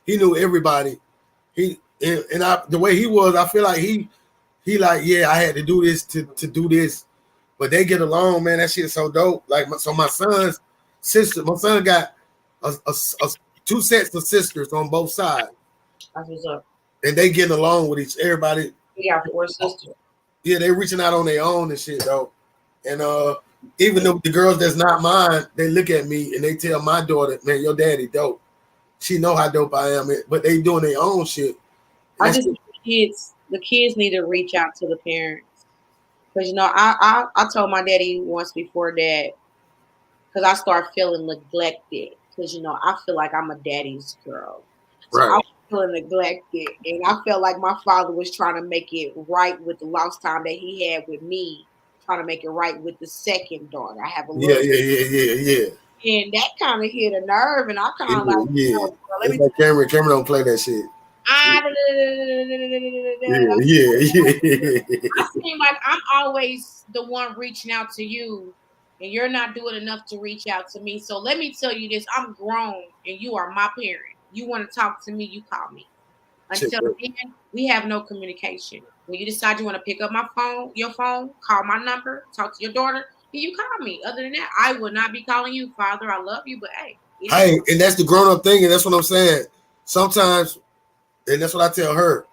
he knew everybody. The way he was, I feel like he like I had to do this to do this, but they get along, man. That shit is so dope. Like so, my son's sister, my son got a 2 sets of sisters on both sides. That's what's up. And they getting along with everybody. We got 4 sisters. Yeah, they reaching out on their own and shit though. And even though the girls that's not mine, they look at me and they tell my daughter, "Man, your daddy dope." She know how dope I am, but they doing their own shit. I just think the kids need to reach out to the parents because I told my daddy once before that because I start feeling neglected because I feel like I'm a daddy's girl. So right. I was feeling neglected, and I felt like my father was trying to make it right with the lost time that he had with me, trying to make it right with the second daughter. I have a little yeah. And that kind of hit a nerve, and I kind of let me. Cameron don't play that shit. I seem like I'm always the one reaching out to you, and you're not doing enough to reach out to me. So let me tell you this: I'm grown, and you are my parent. You want to talk to me, you call me. Until then, we have no communication. When you decide you want to pick up your phone, call my number, talk to your daughter, and you call me. Other than that, I will not be calling you, Father. I love you, but hey. And that's the grown-up thing, and that's what I'm saying. Sometimes, and that's what I tell her,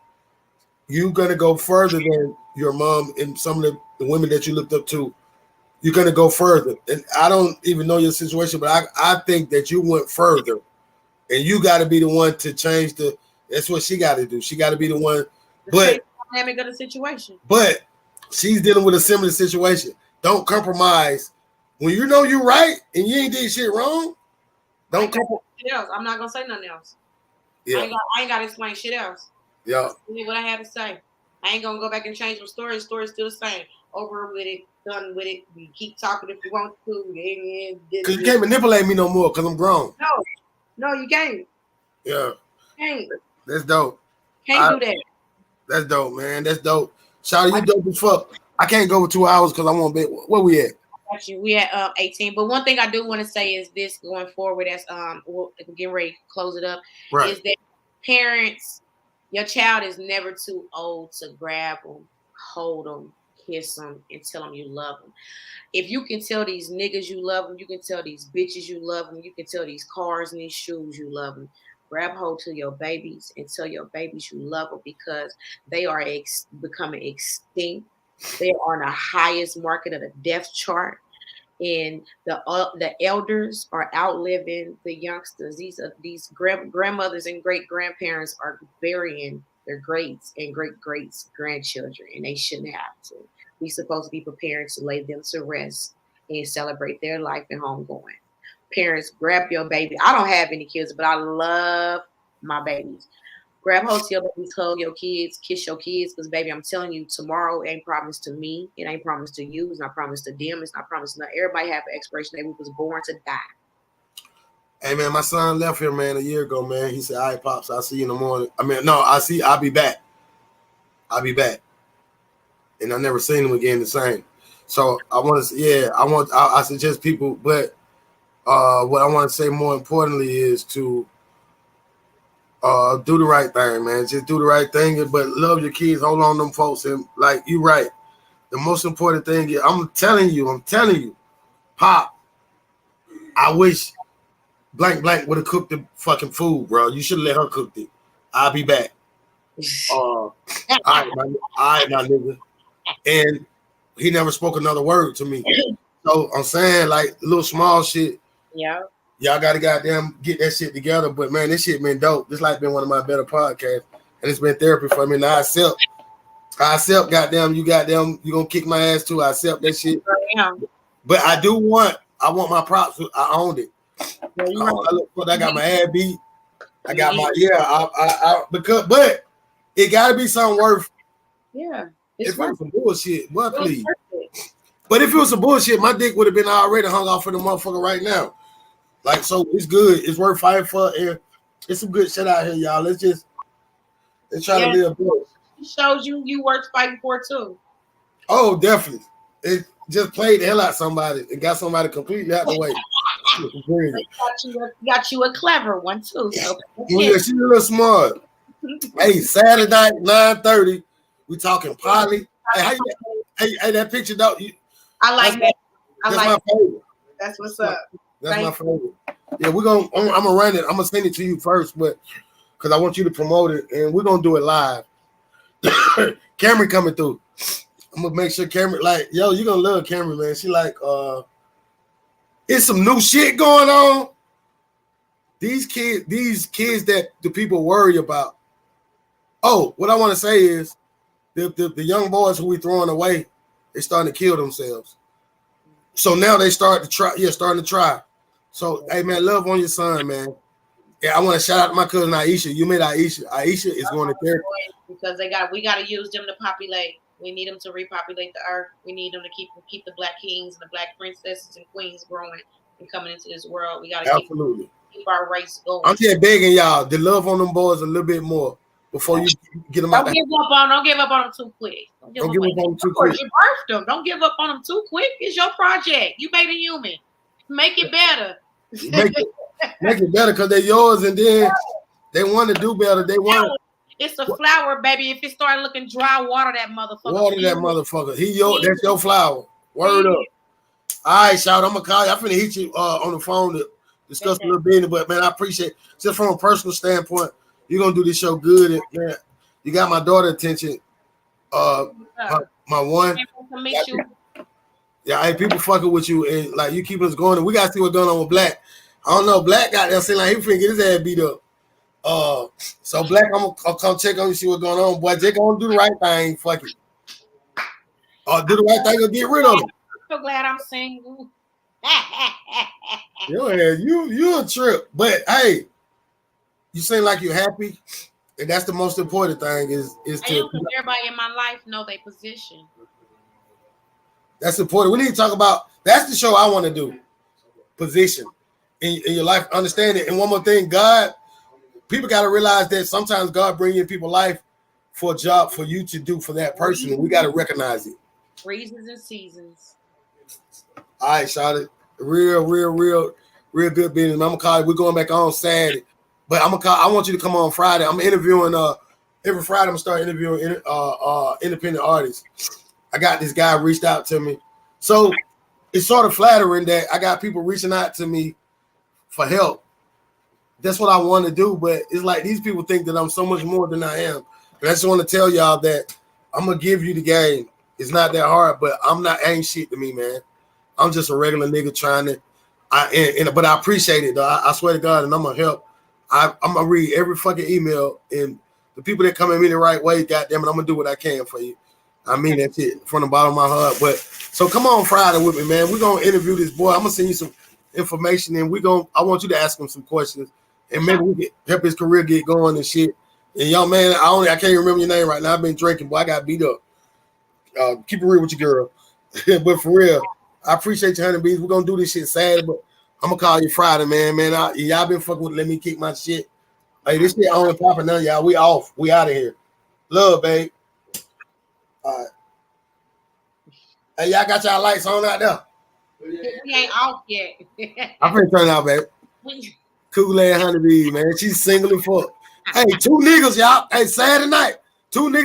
you're going to go further than your mom and some of the women that you looked up to. You're going to go further. And I don't even know your situation, but I think that you went further. And you got to be the one to change that's what she got to do. She got to be the one. But dynamic of the situation. But she's dealing with a similar situation. Don't compromise. When you know you're right and you ain't did shit wrong, don't compromise. I'm not going to say nothing else. Yeah. I ain't got to explain shit else. Yeah. What I had to say. I ain't going to go back and change my story. The story's still the same. Over with it. Done with it. We keep talking if you want to. Because you can't manipulate me no more because I'm grown. No, you can't. Yeah. Can't. That's dope. Can't do that. That's dope, man. That's dope. Shawty, you dope as fuck. I can't go for 2 hours because I want to be. Where we at? Actually, we at 18. But one thing I do want to say is this going forward as we're getting ready to close it up. Right. Is that parents, your child is never too old to grab them, hold them, kiss them, and tell them you love them. If you can tell these niggas you love them, you can tell these bitches you love them, you can tell these cars and these shoes you love them. Grab hold to your babies and tell your babies you love them because they are becoming extinct. They are on the highest market of the death chart, and the elders are outliving the youngsters. These grandmothers and great grandparents are burying their greats and great greats grandchildren, and they shouldn't have to. We're supposed to be preparing to lay them to rest and celebrate their life and homegoing. Parents, grab your baby. I don't have any kids, but I love my babies. Grab hold to your babies, hug your kids, kiss your kids, because baby, I'm telling you, tomorrow ain't promised to me. It ain't promised to you. It's not promised to them. It's not promised to everybody have an expiration date. We was born to die. Hey man, my son left here, man, a year ago, man. He said, "All right, pops, I'll see you in the morning." I mean, no, I'll be back. I'll be back. And I never seen him again the same. So I suggest people, but what I want to say more importantly is to do the right thing, man. Just do the right thing, but love your kids, hold on to them folks, and like you right. The most important thing is I'm telling you, Pop, I wish blank would have cooked the fucking food, bro. You should have let her cook it. I'll be back. All right, my nigga. And he never spoke another word to me. So I'm saying, like, little small shit. Yeah. Y'all gotta goddamn get that shit together. But man, this shit been dope. This like been one of my better podcasts. And it's been therapy for me. Now I accept goddamn, you gonna kick my ass too. I accept that shit. Yeah. But I want my props. I owned it. I got my ad beat. I got my but it gotta be something worth. Yeah. It's worth some bullshit. What, please? But if it was some bullshit, my dick would have been already hung off for the motherfucker right now. Like, so it's good. It's worth fighting for. And it's some good shit out here, y'all. Let's try to live good. It shows you worth fighting for too. Oh, definitely. It just played the hell out of somebody and got somebody completely out the way. got you a clever one too. So yeah, she's a little smart. Hey, Saturday night, 9:30. We talking poly. Hey, that picture though. I like that. That's my favorite. That's what's up. That's my favorite. Yeah, I'm gonna run it. I'm gonna send it to you first, but because I want you to promote it, and we're gonna do it live. Cameron coming through. I'm gonna make sure Cameron, like, yo, you're gonna love Cameron, man. She like, it's some new shit going on. These kids that the people worry about. Oh, what I want to say is the young boys who we throwing away, they're starting to kill themselves. So now they starting to try. So, hey, man, love on your son, man. Yeah, I want to shout out to my cousin Aisha. You met Aisha. Aisha is going to therapy. Because we got to use them to populate. We need them to repopulate the earth. We need them to keep the black kings and the black princesses and queens growing and coming into this world. We got to keep our race going. I'm just begging y'all to love on them boys a little bit more before you get them out. Don't give up on them too quick. Don't give up on them too quick. You birthed them. Don't give up on them too quick. It's your project. You made a human. Make it better. Make it better because they're yours, and then they want to do better. They want. It's a flower, baby. If it start looking dry, water that motherfucker. Water that motherfucker. That's your flower. Word up. All right, shout. I'm gonna call you. I'm finna hit you on the phone to discuss a little bit, but man, I appreciate just from a personal standpoint. You're gonna do this show good, and man, you got my daughter attention. My one. Yeah, hey, people fucking with you, and like you keep us going, and we gotta see what's going on with Black. I don't know, Black got there saying like he finna get his ass beat up. So Black, I'll come check on you, see what's going on, boy. Just gonna do the right thing, fuck it. Do the right thing or get rid of him. I'm so glad I'm single. You a trip, but hey, you seem like you're happy, and that's the most important thing. Is to everybody in my life know their position. That's important. We need to talk about. That's the show I want to do. Position in your life, understand it. And one more thing, God. People got to realize that sometimes God brings in people's life for a job for you to do for that person, and we got to recognize it. Reasons and seasons. All right, Shawty. Real good business. I'm gonna call you. We're going back on Saturday, but I want you to come on Friday. I'm interviewing. Every Friday I'm gonna start interviewing independent artists. I got this guy reached out to me, so it's sort of flattering that I got people reaching out to me for help. That's what I want to do, but it's like these people think that I'm so much more than I am. And I just want to tell y'all that I'm gonna give you the game. It's not that hard, but ain't shit to me, man. I'm just a regular nigga trying to. But I appreciate it, though. I swear to God, and I'm gonna help. I'm gonna read every fucking email, and the people that come at me the right way, goddamn it, I'm gonna do what I can for you. I mean that shit from the bottom of my heart. But so come on Friday with me, man. We're gonna interview this boy. I'm gonna send you some information, and I want you to ask him some questions. And maybe we can help his career get going and shit. And young man, I can't remember your name right now. I've been drinking, but I got beat up. Keep it real with your girl. But for real, I appreciate you, Honey Bees. We're gonna do this shit Saturday, but I'm gonna call you Friday, man. Y'all been fucking with let me kick my shit. Hey, this shit only popping now, y'all. We off. We out of here. Love, babe. All right. Hey, y'all got y'all lights on out there? We ain't off yet. I'm finna turn it out, babe. Kool-Aid Honeybee, man. She's single and fuck. Hey, 2 niggas, y'all. Hey, Saturday night. 2 niggas.